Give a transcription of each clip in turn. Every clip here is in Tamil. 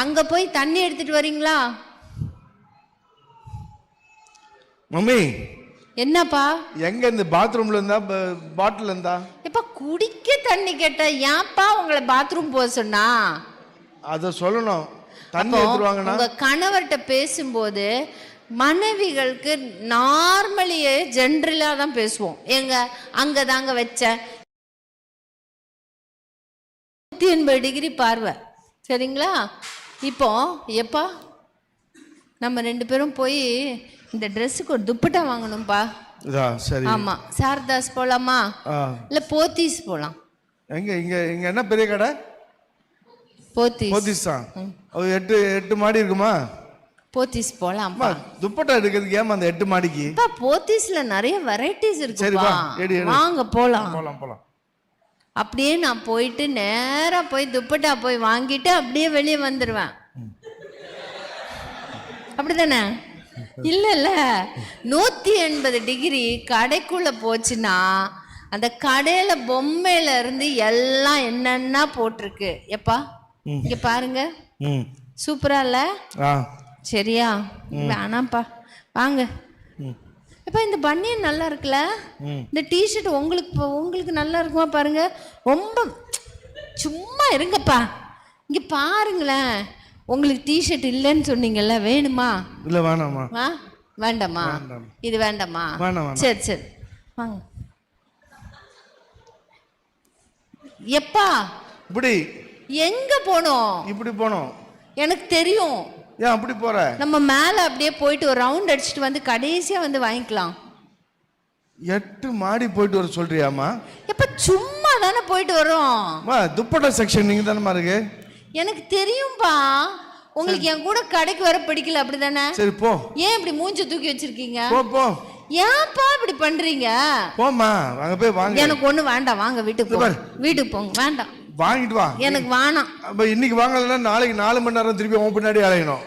அங்க போய் தண்ணி எடுத்துட்டு வரீங்களா? மம்மி என்னப்பா? எங்க இந்த பாத்ரூம்ல இருந்தா பாட்டில் இருந்தா? இப்ப குடிக்க தண்ணி கேட்ட ஏன்ப்பா உங்களை பாத்ரூம் போக சொன்னா? அத சொல்லணும். தண்ணி எடுத்துருவாங்கன்னா உங்க கணவர்கிட்ட பேசும்போது மனைவிகளுக்கு நார்மலியே ஜென்ரலா தான் பேசுவோம். எங்க அங்கதாங்க வச்சேன் 180 டிகிரி பார்வை. சரிங்களா? இப்போ எப்பா நம்ம 2 பேரும் போய் இந்த ட்ரெஸ்ஸுக்கு ஒரு துப்பட்டா வாங்கணும்பா. சரி. ஆமா, சாரதாஸ் போலாமா இல்ல போத்தீஸ் போலாம்? எங்க இங்க இங்க என்ன பெரிய கடை? போத்தீஸ் தான். 8 மாடி இருக்குமா? போத்தீஸ் போலாம்ப்பா. துப்பட்டா எடுக்கிறதுக்கு ஏமா அந்த 8 மாடிக்கு? போத்தீஸ்ல நிறைய வெரைட்டிஸ் இருக்குப்பா. வாங்க போலாம். போலாம் போலாம். அப்படியே நான் போயிட்டு நேரா போய் துப்பட்டா போய் வாங்கிட்டு அப்படியே வெளியே வந்துடுவேன். அப்படிதானே? இல்ல 180 டிகிரி கடைக்குள்ள போச்சுன்னா அந்த கடையில பொம்மையில இருந்து எல்லாம் என்னன்னா போட்டிருக்கு. எப்பா இங்க பாருங்க, சூப்பரா இல்ல? சரியா? வேணாம்ப்பா, வாங்க. இப்ப இந்த பனியன் நல்லா இருக்குல்ல? இந்த டிஷர்ட் உங்களுக்கு நல்லா இருக்குமா பாருங்க. ரொம்ப சும்மா இருங்கப்பா, இங்க பாருங்களேன். உங்களுக்கு டிஷர்ட் இல்லைன்னு சொன்னீங்கல்ல, வேணுமா? இல்ல வேணாமா. வேண்டாமா? இது வேண்டாமா? சரி சரி வாங்க. எப்பா இப்படி எங்க போனோம்? இப்படி போனோம். எனக்கு தெரியும். ஏன் அப்படி போற? நம்ம மேல அப்படியே போயிட்டு ஒரு ரவுண்ட் அடிச்சுட்டு வந்து கடைசியா வந்து வாங்கிக்கலாம். 8 மாடி போயிட்டு வர சொல்றியாமா? எப்ப சும்மா தானே போயிட்டு வரோம். துப்பட்டா செக்ஷன் நீங்க தானே இருக்கு. எனக்கு தெரியும்பா. உங்களுக்கு என் கூட கடைக்கு வர பிடிக்கல, அப்படிதானே? சரி போ. ஏன் இப்படி மூஞ்சி தூக்கி வச்சிருக்கீங்க? போ போ. ஏன்ப்பா இப்படி பண்றீங்க? போமா, அங்க போய் வாங்க. எனக்கு ஒண்ணு வேண்டாம், வாங்க வீட்டுக்கு போங்க. வீட்டுக்கு போங்க. வேண்டாம், வாங்கிட்டு வா. எனக்கு வேணாம். அப்ப இன்னைக்கு வாங்கலன்னா நாளைக்கு 4 மணி நேரம் திருப்பி உன் பின்னாடி அலையணும்.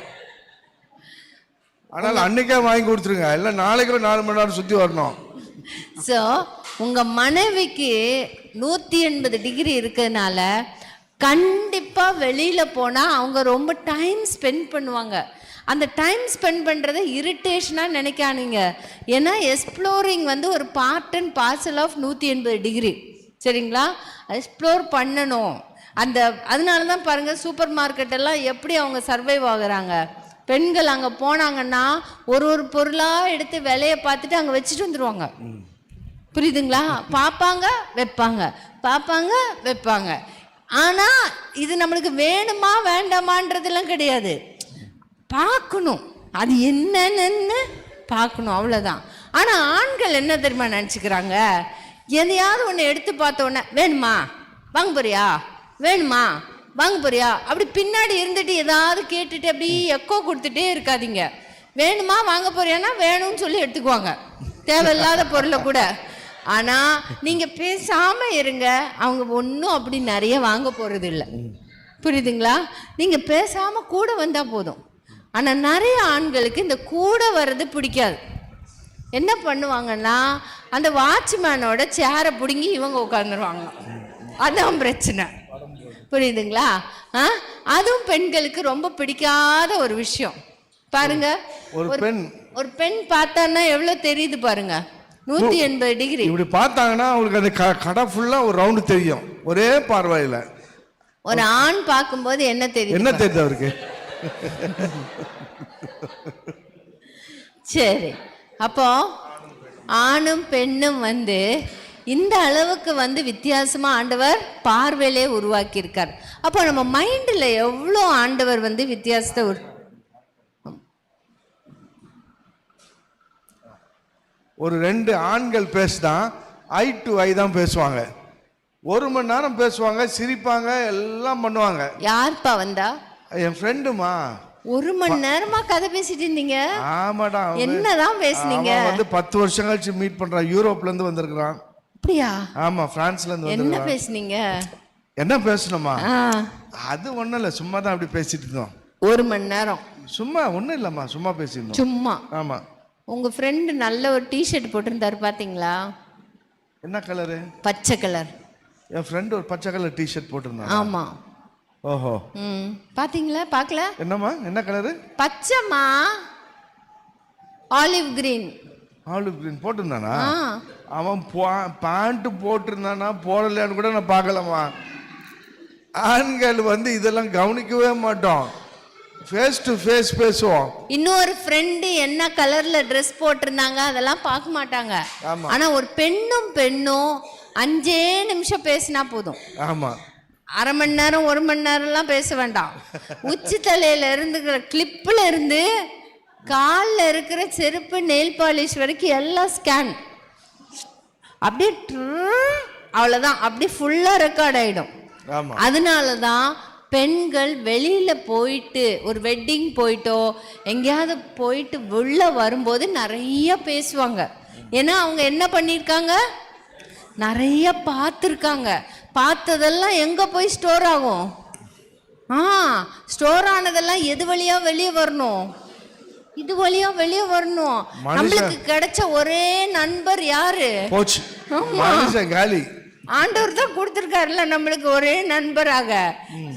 ஆனால் அன்னைக்கே வாங்கி கொடுத்துருங்க, இல்ல நாளைக்கு 4 மணி நேரம் சுத்தி வரணும். சோ உங்க மனைவிக்கு 180 டிகிரி இருக்கிறதுனால கண்டிப்பா வெளியில போனா அவங்க ரொம்ப டைம் ஸ்பெண்ட் பண்ணுவாங்க. அந்த டைம் ஸ்பெண்ட் பண்றதை இரிட்டேஷனா நினைக்காதீங்க. ஏன்னா எக்ஸ்ப்ளோரிங் வந்து ஒரு part and parcel of 180 degree. சரிங்களா? எக்ஸ்ப்ளோர் பண்ணணும். அதனால தான் பாருங்க, சூப்பர் மார்க்கெட் எல்லாம் எப்படி அவங்க சர்வைவ் ஆகுறாங்க. பெண்கள் அங்கே போனாங்கன்னா ஒரு பொருளாக எடுத்து விலையை பார்த்துட்டு அங்கே வச்சுட்டு வந்துடுவாங்க. புரியுதுங்களா? பார்ப்பாங்க வைப்பாங்க, பார்ப்பாங்க வைப்பாங்க. ஆனால் இது நம்மளுக்கு வேணுமா வேண்டாமான்றதெல்லாம் கிடையாது. பார்க்கணும், அது என்னன்னு பார்க்கணும், அவ்வளோதான். ஆனால் ஆண்கள் என்ன தெரியுமா நினச்சிக்கிறாங்க? எதையாவது ஒன்று எடுத்து பார்த்தோன்னே வேணுமா வாங்க போறியா, வேணுமா வாங்க போறியா, அப்படி பின்னாடி இருந்துட்டு ஏதாவது கேட்டுட்டு அப்படி எக்கோ கொடுத்துட்டே இருக்காதீங்க. வேணுமா வாங்க போறியான்னா வேணும்னு சொல்லி எடுத்துக்குவாங்க, தேவையில்லாத பொருளை கூட. ஆனால் நீங்கள் பேசாமல் இருங்க, அவங்க ஒன்றும் அப்படி நிறைய வாங்க போகிறது இல்லை. புரியுதுங்களா? நீங்கள் பேசாமல் கூட வந்தால் போதும். ஆனால் நிறைய ஆண்களுக்கு இந்த கூட வர்றது பிடிக்காது. என்ன பண்ணுவாங்கன்னா அந்த வாட்ச்மேனோட சேரை பிடுங்கி இவங்க உட்காந்துருவாங்க. அதான் பிரச்சனை. புரியுதுங்களா? அதுவும் பெண்களுக்கு ரொம்ப பிடிக்காத ஒரு விஷயம். பாருங்க, ஒரு பெண் பார்த்தான்னா எவ்வளவு தெரியுது பாருங்க, 180 டிகிரி. இப்படி பார்த்தாங்கன்னா அவங்களுக்கு அந்த கடை ஃபுல்லா ஒரு ரவுண்டு தெரியும் ஒரே பார்வையில. ஒரு ஆண் பார்க்கும்போது என்ன தெரியும்? என்ன தெரியுது அவருக்கு? சரி, அப்போ ஆணும் பெண்ணும் வந்து இந்த அளவுக்கு வந்து வித்தியாசமா ஆண்டவர் பார்வையிலே உருவாக்கி இருக்கார். அப்போ நம்ம மைண்ட்ல எவ்வளோ ஆண்டவர் வந்து வித்தியாசத்தை ஒரு 2 ஆண்கள் பேசினா ஐ டு ஐ தான் பேசுவாங்க. 1 மணி நேரம் பேசுவாங்க, சிரிப்பாங்க, எல்லாம் பண்ணுவாங்க. யார்ப்பா வந்தா? என் ஃப்ரெண்டுமா. 1 மணி நேரமா கதை பேசிட்டு இருந்தீங்க? ஆமாடா. என்னதான் பேசுனீங்க? வந்து 10 வருஷம் கழிச்சு மீட் பண்றான். யூரோப்ல இருந்து வந்திருக்கான். அப்படியா? ஆமா, பிரான்ஸ்ல இருந்து வந்திருக்கான். என்ன பேசுனீங்க? என்ன பேசணுமா? அது ஒண்ணும் இல்ல, சும்மா தான் அப்படி பேசிட்டு இருந்தோம். 1 மணி நேரம் சும்மா? ஒண்ணும் இல்லம்மா, சும்மா பேசிருந்தோம். சும்மா? ஆமா. உங்க ஃப்ரெண்ட் நல்ல ஒரு டிஷர்ட் போட்டிருந்தாரு, பாத்தீங்களா? என்ன கலரு? பச்சை கலர். என் ஃப்ரெண்ட் ஒரு பச்சை கலர் டிஷர்ட் போட்டிருந்தான். ஆமா. ஓஹோ, பாத்தீங்களா? பார்க்கல? என்னம்மா, என்ன கலரு? பச்சைமா, ஆலிவ் கிரீன். ஆலிவ் கிரீன் போட்டிருந்தானா? அவன் பேண்ட் போட்டிருந்தானா போடலையான்னு கூட நான் பார்க்கலாமா. ஆண்கள் வந்து இதெல்லாம் கவனிக்கவே மாட்டோம், ஃபேஸ் டு ஃபேஸ் பேசுவோம். இன்னொரு ஃப்ரெண்டு என்ன கலர்ல ட்ரெஸ் போட்டிருந்தாங்க அதெல்லாம் பார்க்க மாட்டாங்க. ஆமா. ஆனா ஒரு பெண்ணும் 5 நிமிஷம் பேசினா போதும். ஆமா, அரை மணி நேரம் 1 மணி நேரம்லாம் பேச வேண்டாம். உச்சி தலையில இருந்துக்கிற கிளிப்ல இருந்து காலில் இருக்கிற செருப்பு, நெயில் பாலிஷ் வரைக்கும் எல்லாம் ஸ்கேன். அப்படியே அவ்வளோதான், அப்படியே ஃபுல்லாக ரெக்கார்ட் ஆகிடும். அதனால தான் பெண்கள் வெளியில போயிட்டு ஒரு வெட்டிங் போயிட்டோ எங்கேயாவது போயிட்டு உள்ள வரும்போது நிறைய பேசுவாங்க. ஏன்னா அவங்க என்ன பண்ணியிருக்காங்க, நிறைய பார்த்துருக்காங்க. பார்த்ததெல்லாம் எங்க போய் ஸ்டோர் ஆகும்? ஸ்டோர் ஆனதெல்லாம் எது வழியா வெளியே வரணும்? இது வழியா வெளியே வரணும். நம்மளுக்கு கிடைச்ச ஒரே நண்பர் யாரு? காலி. ஆண்டவர் தான் கொடுத்துருக்காருல்ல நம்மளுக்கு ஒரே நண்பராக.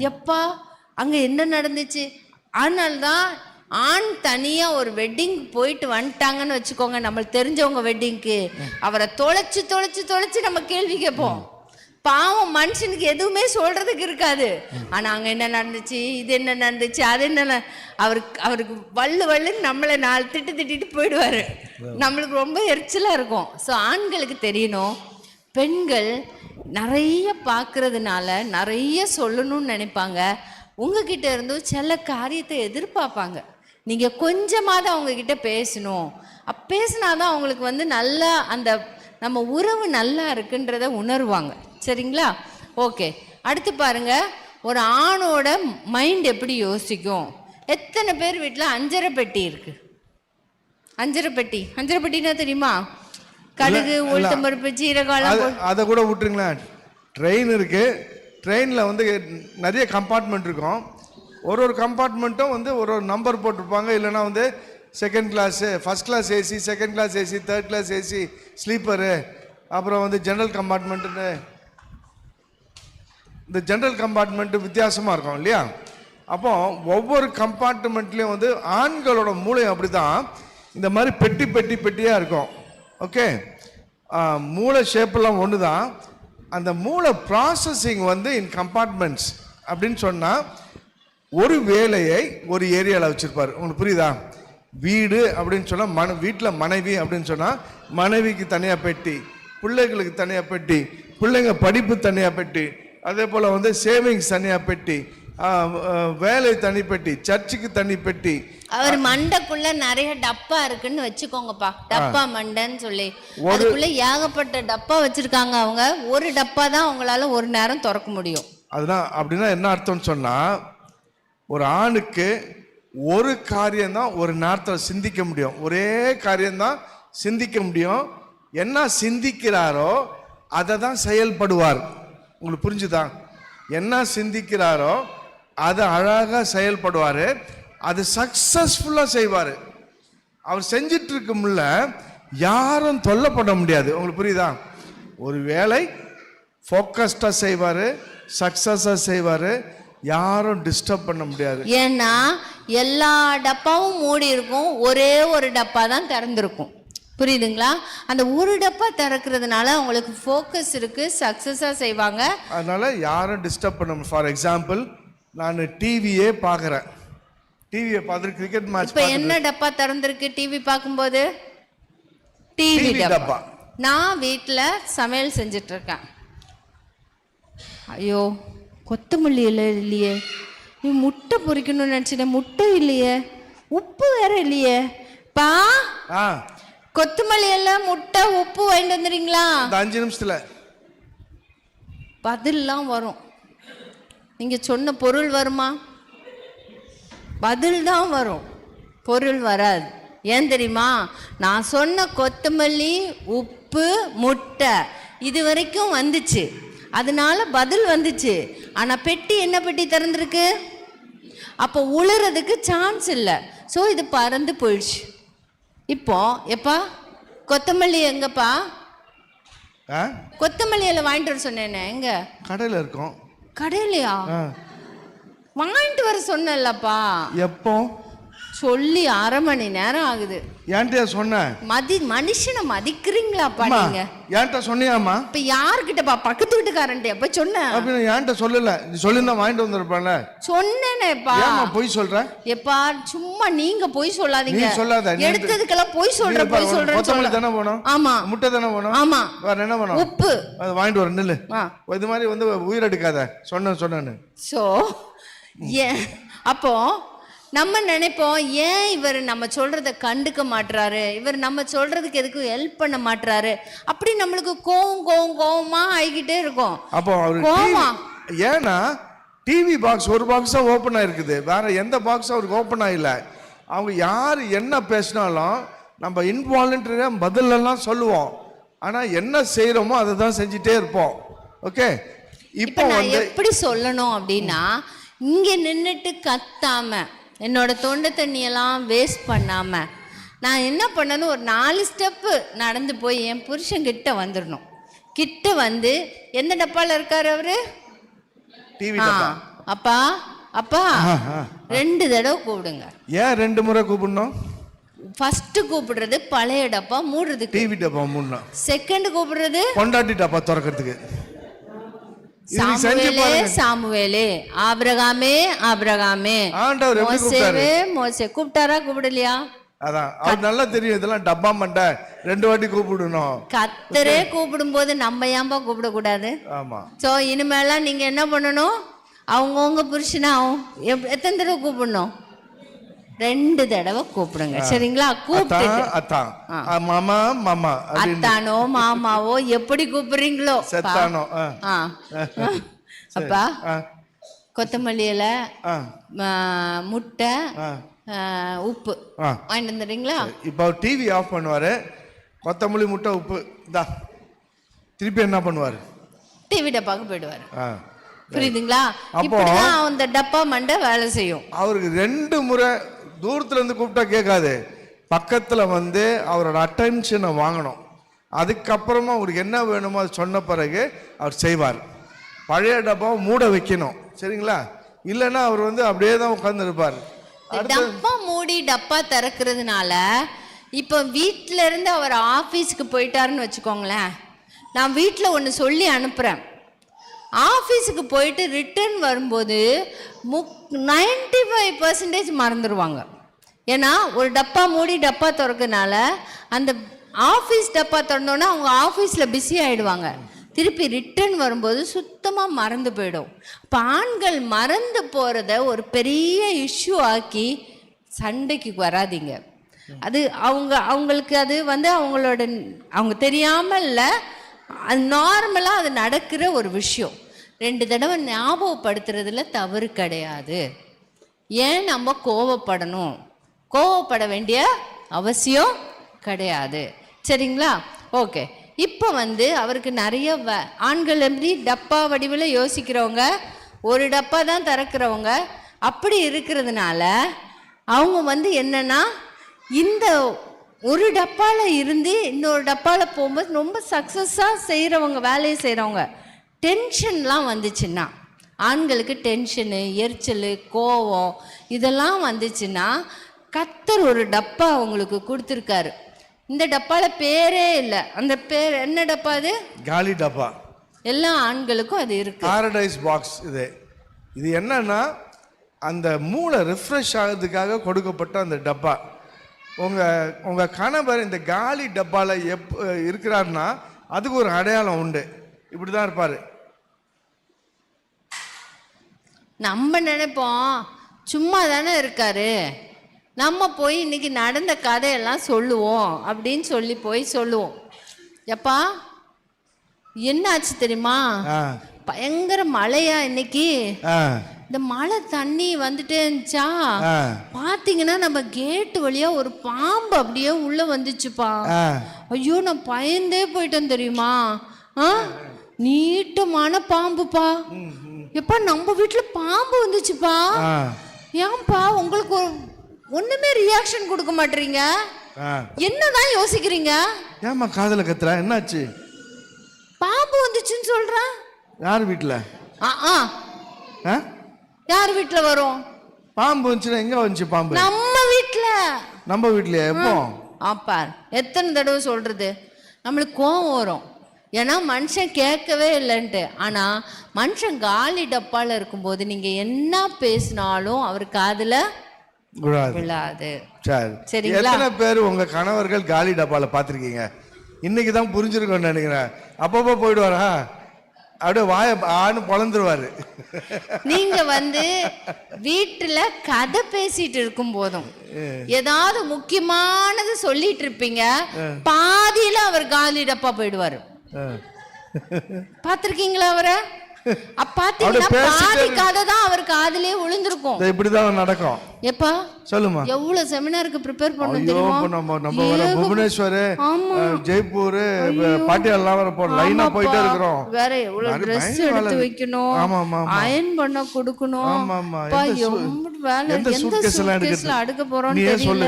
எப்பா அங்க என்ன நடந்துச்சு? அதனால்தான் ஆண் தனியா ஒரு வெட்டிங் போயிட்டு வந்துட்டாங்கன்னு வச்சுக்கோங்க, நம்மளுக்கு தெரிஞ்சவங்க வெட்டிங்க்கு, அவரை தொலைச்சு தொலைச்சு தொலைச்சு நம்ம கேள்வி கேட்போம். பாவம், மனுஷனுக்கு எதுவுமே சொல்றதுக்கு இருக்காது. ஆனா அங்க என்ன நடந்துச்சு, இது என்ன நடந்துச்சு, அது என்ன, அவருக்கு வள்ளுன்னு நம்மளை 4 திட்டிட்டு போயிடுவாரு. நம்மளுக்கு ரொம்ப எரிச்சலா இருக்கும். ஸோ ஆண்களுக்கு தெரியணும், பெண்கள் நிறைய பார்க்கறதுனால நிறைய சொல்லணும்னு நினைப்பாங்க. உங்ககிட்ட இருந்தும் சில காரியத்தை எதிர்பார்ப்பாங்க. நீங்க கொஞ்சமாவது அவங்க கிட்ட பேசணும். பேசினாதான் அவங்களுக்கு வந்து நல்லா அந்த நம்ம உறவு நல்லா இருக்குன்றத உணர்வாங்க. சரிங்களா? ஓகே, அடுத்து பாருங்க, ஒரு ஆணோட மைண்ட் எப்படி யோசிக்கும். எத்தனை பேர் வீட்டில் அஞ்சரை பெட்டி இருக்கு? அஞ்சரை பெட்டினா தெரியுமா? கடுகு, உளுத்தம் பருப்பு, ஜீரகம், அதை கூட விட்டுருங்களேன். ட்ரெயின் இருக்கு, ட்ரெயினில் வந்து நிறைய கம்பார்ட்மெண்ட் இருக்கும். ஒரு கம்பார்ட்மெண்ட்டும் வந்து ஒரு நம்பர் போட்டிருப்பாங்க. இல்லைன்னா வந்து second class, first class AC, second class AC, third class AC, sleeper, அப்புறம் வந்து ஜென்ரல் கம்பார்ட்மெண்ட்டுன்னு. இந்த ஜென்ரல் கம்பார்ட்மெண்ட்டு வித்தியாசமாக இருக்கும் இல்லையா? அப்போ ஒவ்வொரு கம்பார்ட்மெண்ட்லேயும் வந்து ஆண்களோட மூளை அப்படி தான் இந்த மாதிரி பெட்டியாக இருக்கும். ஓகே, மூளை ஷேப்பெல்லாம் ஒன்று தான். அந்த மூளை ப்ராசஸிங் வந்து இன் கம்பார்ட்மெண்ட்ஸ் அப்படின்னு சொன்னால் ஒரு வேலையை ஒரு ஏரியாவில் வச்சுருப்பார். உங்களுக்கு புரியுதா? வீடு அப்படின்னு சொன்னால் வீட்டில் மனைவி அப்படின்னு சொன்னால் மனைவிக்கு தனியாக பெட்டி, பிள்ளைகளுக்கு தனியாக பெட்டி, பிள்ளைங்க படிப்பு தனியாக பெட்டி, அதே போல் வந்து சேவிங்ஸ் தனியாக பெட்டி, வேலை தனி பெட்டி, சர்ச்சுக்கு தனி பெட்டி. அவர் மண்டைக்குள்ள நிறைய டப்பா இருக்குன்னு வச்சுக்கோங்கப்பா, டப்பா மண்டைன்னு சொல்லி அதுக்குள்ள ஏகப்பட்ட டப்பா வச்சிருக்காங்க. அவங்க ஒரு டப்பா தான் அவங்களால ஒரு நேரம் திறக்க முடியும். அதுதான். அப்படின்னா என்ன அர்த்தம்னு சொன்னா, ஒரு ஆணுக்கு ஒரு காரியம்தான் ஒரு நேரத்தில் சிந்திக்க முடியும். ஒரே காரியம்தான் சிந்திக்க முடியும். என்ன சிந்திக்கிறாரோ அதை தான் செயல்படுவார். உங்களுக்கு புரிஞ்சுதா? என்ன சிந்திக்கிறாரோ அதை அழகாக செயல்படுவார், அது சக்சஸ்ஃபுல்லாக செய்வார். அவர் செஞ்சிட்டு இருக்கும்ல, யாரும் தொல்லப்பட முடியாது. உங்களுக்கு புரியுதா? ஒரு வேலை ஃபோக்கஸ்டாக செய்வார், சக்சஸாக செய்வார், யாரும் டிஸ்டர்ப் பண்ண முடியாது. ஏன்னா எல்லா டப்பாவும் மூடி இருக்கும், ஒரே ஒரு டப்பா தான் திறந்திருக்கும். புரியுதுங்களா? அந்த ஒரு டப்பா திறக்கிறதுனால அவங்களுக்கு ஃபோக்கஸ் இருக்கு, சக்சஸாக செய்வாங்க. அதனால யாரும் டிஸ்டர்ப் பண்ண. ஃபார் எக்ஸாம்பிள், நான் டிவியே பார்க்குறேன், டிவியை பார்த்துட்டு கிரிக்கெட் மேட்ச். இப்போ என்ன டப்பா திறந்திருக்கு டிவி பார்க்கும்போது? டிவி டப்பா. நான் வீட்டில் சமையல் செஞ்சுட்டு இருக்கேன். ஐயோ, கொத்தமல்லி இல்லையே, நீ முட்டை பொரிக்கணும்னு நினச்சிட்டேன், முட்டை இல்லையே, உப்பு வேற இல்லையே. பா, கொத்தமல்லி எல்லாம், முட்டை, உப்பு வாங்கிட்டு வந்துடுறீங்களா? 5 நிமிஷத்துல பதில்லாம் வரும். நீங்க சொன்ன பொருள் வருமா? பதில் தான் வரும், பொருள் வராது. ஏன் தெரியுமா? நான் சொன்ன கொத்தமல்லி, உப்பு, முட்டை இது வரைக்கும் வந்துச்சு, அதனால பதில் வந்துச்சு. ஆனா பெட்டி என்ன பெட்டி திறந்திருக்கு? அப்போ உளுறதுக்கு சான்ஸ் இல்லை. ஸோ இது பறந்து போயிடுச்சு. இப்போ எப்பா கொத்தமல்லி எங்கப்பா? கொத்தமல்லி எல்லாம் வாங்கிட்டு வர சொன்னேனே, எங்க? கடையில் இருக்கும். கடையிலையா? வாங்கிட்டு வர சொன்னல்லப்பா. எப்போ சொல்லி 1/2 மணி நேரம் ஆகுது. ஏன்ட்ட சொன்ன? மனுஷனை மதிக்கிறீங்களாப்பா நீங்க? ஏன்ட்ட சொன்னியாமா? இப்ப யாருக்கிட்டப்பா? பக்கத்து வீட்டுக்காரன்ட்ட எப்ப சொன்ன? அப்படின்னு ஏன்ட்ட சொல்லல. நீ சொல்லிருந்தா வாங்கிட்டு வந்திருப்பான்ல. சொன்னேனேப்பா. ஏமா பொய் சொல்ற? எப்பா சும்மா நீங்க பொய் சொல்லாதீங்க. நீ சொல்லாத. எடுத்ததுக்கெல்லாம் பொய் சொல்றேன்னு கொத்தமல்லி தானே போனோம். ஆமா. முட்டை தானே போனோம். ஆமா. வேற என்ன போனோம்? உப்பு. அது வாங்கிட்டு வர நில்லு. இது மாதிரி வந்து உயிரெடுக்காத. சொன்னேன்னு. சோ அப்போ நம்ம நினைப்போம், ஏன் இவர் நம்ம சொல்றத கண்டுக்க மாட்டாரு, இவர் நம்ம சொல்றதுக்கு எதுக்கு ஹெல்ப் பண்ண மாட்டாரு, அப்படி நம்மளுக்கு கோவமா ஆகிக்கிட்டே இருக்கும். அப்போ ஏன்னா டிவி பாக்ஸ் ஒரு பாக்ஸ் தான் ஓப்பன் ஆயிருக்குது, வேற எந்த பாக்ஸும் அவருக்கு ஓப்பன் ஆகல. அவங்க யார் என்ன பேசினாலும் நம்ம இன்வாலண்டரியா பதிலெல்லாம் சொல்லுவோம், ஆனா என்ன செய்யறோமோ அதை தான் செஞ்சுட்டே இருப்போம். ஓகே, இப்போ நான் எப்படி சொல்லணும் அப்படின்னா, இங்க நின்றுட்டு கத்தாம என்னோட தொண்டை தண்ணியெல்லாம் வேஸ்ட் பண்ணாம நான் என்ன பண்ணணும், ஒரு 4 ஸ்டெப்பு நடந்து போய் என் புருஷன் கிட்ட வந்துடணும். கிட்ட வந்து எந்த டப்பால இருக்காரு அவரு? டிவி டப்பா. அப்பா அப்பா 2 தடவை கூப்பிடுங்க. ஏன் 2 முறை கூப்பிடணும்? ஃபர்ஸ்ட் கூப்பிடுறது பழைய டப்பா மூடுறதுக்கு, டிவி டப்பா மூடணும். செகண்ட் கூப்பிடுறது பொண்டாட்டி டப்பா திறக்கிறதுக்கு. சாமுவேலே, ஆபிரகாமே ஆபிரகாமே, மோசே கூப்பிட்டாரா கூப்பிடலையா? அதான் அது நல்லா தெரியும். இதெல்லாம் டப்பா மண்டை 2 வாட்டி கூப்பிடணும். கத்தரே கூப்பிடும் போது நம்ம ஏன்பா கூப்பிட கூடாது? ஆமா. சோ இனிமேலாம் நீங்க என்ன பண்ணணும், அவங்கவுங்க புருஷனா எத்தனை தடவை கூப்பிடணும்? 2 தடவை கூப்பிடுங்க, சரிங்களா? கூப்பிட்டு மாமா மாமா அத்தானோ மாமாவோ எப்படி கூப்பிடுறீங்களோ, செத்தானோ. அப்பா கொத்தமல்லி இலை, முட்டை, உப்பு வாங்கிட்டு வந்துடுறீங்களா? இப்போ டிவி ஆஃப் பண்ணுவாரு, கொத்தமல்லி முட்டை உப்பு இதா, திருப்பி என்ன பண்ணுவாரு? டிவி டப்பாக்கு போயிடுவாரு. புரியுதுங்களா? இப்படிதான் அந்த டப்பா மண்டை வேலை செய்யும். அவருக்கு 2 முறை தூரத்துல இருந்து கூப்பிட்டா கேட்காது, பக்கத்துல வந்து அவரோட அட்டென்ஷனை வாங்கணும். அதுக்கப்புறமா அவருக்கு என்ன வேணுமோ அது சொன்ன பிறகு அவர் செய்வார். பழைய டப்பாவை மூட வைக்கணும், சரிங்களா? இல்லைன்னா அவர் வந்து அப்படியே தான் உட்கார்ந்து இருப்பார். டப்பா மூடி டப்பா திறக்கிறதுனால இப்போ வீட்டில இருந்து அவர் ஆஃபீஸுக்கு போயிட்டாருன்னு வச்சுக்கோங்களேன், நான் வீட்டில் ஒன்று சொல்லி அனுப்புகிறேன், ஆஃபீஸுக்கு போயிட்டு ரிட்டர்ன் வரும்போது 95% மறந்துடுவாங்க. ஏன்னா ஒரு டப்பா மூடி டப்பா திறக்கனால அந்த ஆஃபீஸ் டப்பா திறந்தோன்னா அவங்க ஆஃபீஸில் பிஸி ஆகிடுவாங்க. திருப்பி ரிட்டர்ன் வரும்போது சுத்தமாக மறந்து போயிடும். இப்போ ஆண்கள் மறந்து போகிறத ஒரு பெரிய இஷ்யூ ஆக்கி சண்டைக்கு வராதிங்க. அது அவங்களுக்கு அது வந்து அவங்க தெரியாமல் இல்லை, அது நார்மலாக அது நடக்கிற ஒரு விஷயம். 2 தடவை ஞாபகப்படுத்துறதுல தவறு கிடையாது. ஏன் நம்ம கோவப்படணும்? கோவப்பட வேண்டிய அவசியம் கிடையாது, சரிங்களா? ஓகே, இப்போ வந்து அவருக்கு நிறைய ஆண்கள் எப்படி டப்பா வடிவில் யோசிக்கிறவங்க, ஒரு டப்பா தான் திறக்கிறவங்க, அப்படி இருக்கிறதுனால அவங்க வந்து என்னன்னா, இந்த ஒரு டப்பாவில் இருந்து இன்னொரு டப்பாவில் போகும்போது ரொம்ப சக்ஸஸாக செய்கிறவங்க, வேலையை செய்கிறவங்க, டென்ஷன்லாம் வந்துச்சுன்னா, ஆண்களுக்கு டென்ஷனு, எரிச்சல், கோவம் இதெல்லாம் வந்துச்சுன்னா கத்தர் ஒரு டப்பா அவங்களுக்கு கொடுத்துருக்காரு. இந்த டப்பாவில் பேரே இல்லை. அந்த பேர் என்ன டப்பா? அது காலி டப்பா. எல்லா ஆண்களுக்கும் அது இருக்கு. Paradise box. இது என்னன்னா, அந்த மூளை ரிஃப்ரெஷ் ஆகிறதுக்காக கொடுக்கப்பட்ட அந்த டப்பா. உங்க கணவர் இந்த காலி டப்பால இருக்கிறாருன்னா அதுக்கு ஒரு அடையாளம் உண்டு. இப்படிதான் இருப்பாரு. நம்ம நினைப்போம் சும்மா தானே இருக்காரு, நம்ம போய் இன்னைக்கு நடந்த கதையெல்லாம் சொல்லுவோம் அப்படின்னு சொல்லி போய் சொல்லுவோம். எப்பா என்ன ஆச்சு தெரியுமா, பயங்கர மழையா இன்னைக்கு, இந்த மழை தண்ணி வந்துட்டே இருந்துச்சா, பாத்தீங்கன்னா நம்ம கேட்டு வழியா ஒரு பாம்பு அப்படியே உள்ள வந்துச்சுப்பா. ஐயோ நான் பயந்தே போயிட்டேன் தெரியுமா. நீட்டமான பாம்புப்பா. எப்பா நம்ம வீட்டுல பாம்பு வந்துச்சுப்பா. ஏன்பா உங்களுக்கு ஒண்ணுமே ரியாக்ஷன் கொடுக்க மாட்டீங்க, என்னதான் யோசிக்கிறீங்க? ஏமா காதல கத்துற? என்னாச்சு? பாம்பு வந்துச்சுன்னு சொல்ற. யார் வீட்டுல? யார் வீட்டுல வரும்? பாம்பு வந்துச்சுன்னா எங்க வந்துச்சு பாம்பு? நம்ம வீட்டுல. நம்ம வீட்லயே? எப்போ? பார், எத்தனை தடவை சொல்றது, நம்மளுக்கு கோவம் வரும். ஏன்னா மனுஷன் கேட்கவே இல்லைன்ட்டு. ஆனா மனுஷன் காலி டப்பால இருக்கும்போது நீங்க என்ன பேசினாலும் அவர் காதுல விழாது. சரிங்களா? எத்தனை பேர் உங்க கணவர்கள் காலி டப்பால பாத்திருக்கீங்க? இன்னைக்கு தான் புரிஞ்சிருக்கோன்னு நினைக்கிறேன். அப்பப்போ போயிடுவாரா, அப்படியே வாய ஆன்னு பொழந்துருவாரு. நீங்க வீட்டுல கதை பேசிட்டு இருக்கும் போதும் ஏதாவது முக்கியமானது சொல்லிட்டு இருப்பீங்க, பாதியில அவர் காலி டப்பா போயிடுவாரு. பாத்திருக்கீங்களா அவரை? பாத்தீங்கன்னா பாதி கதை தான் அவர் காதுலயே விழுந்திருக்கும். இப்படிதான் நடக்கும். எப்பா சொல்லுமா, எவ்வளவு செமினாருக்கு ப்ரிப்பேர் பண்ண தெரியுமா? நம்ம புவனேஸ்வர், ஜெய்ப்பூர், பாட்டியாலாம் வர போறோம், லைனா போயிட்டே இருக்கிறோம். வேற எவ்வளவு Dress எடுத்து வைக்கணும், அயர்ன் பண்ண கொடுக்கணும். எந்த சூட்கேஸ்ல அடுக்க போறோம்னு தெரியல.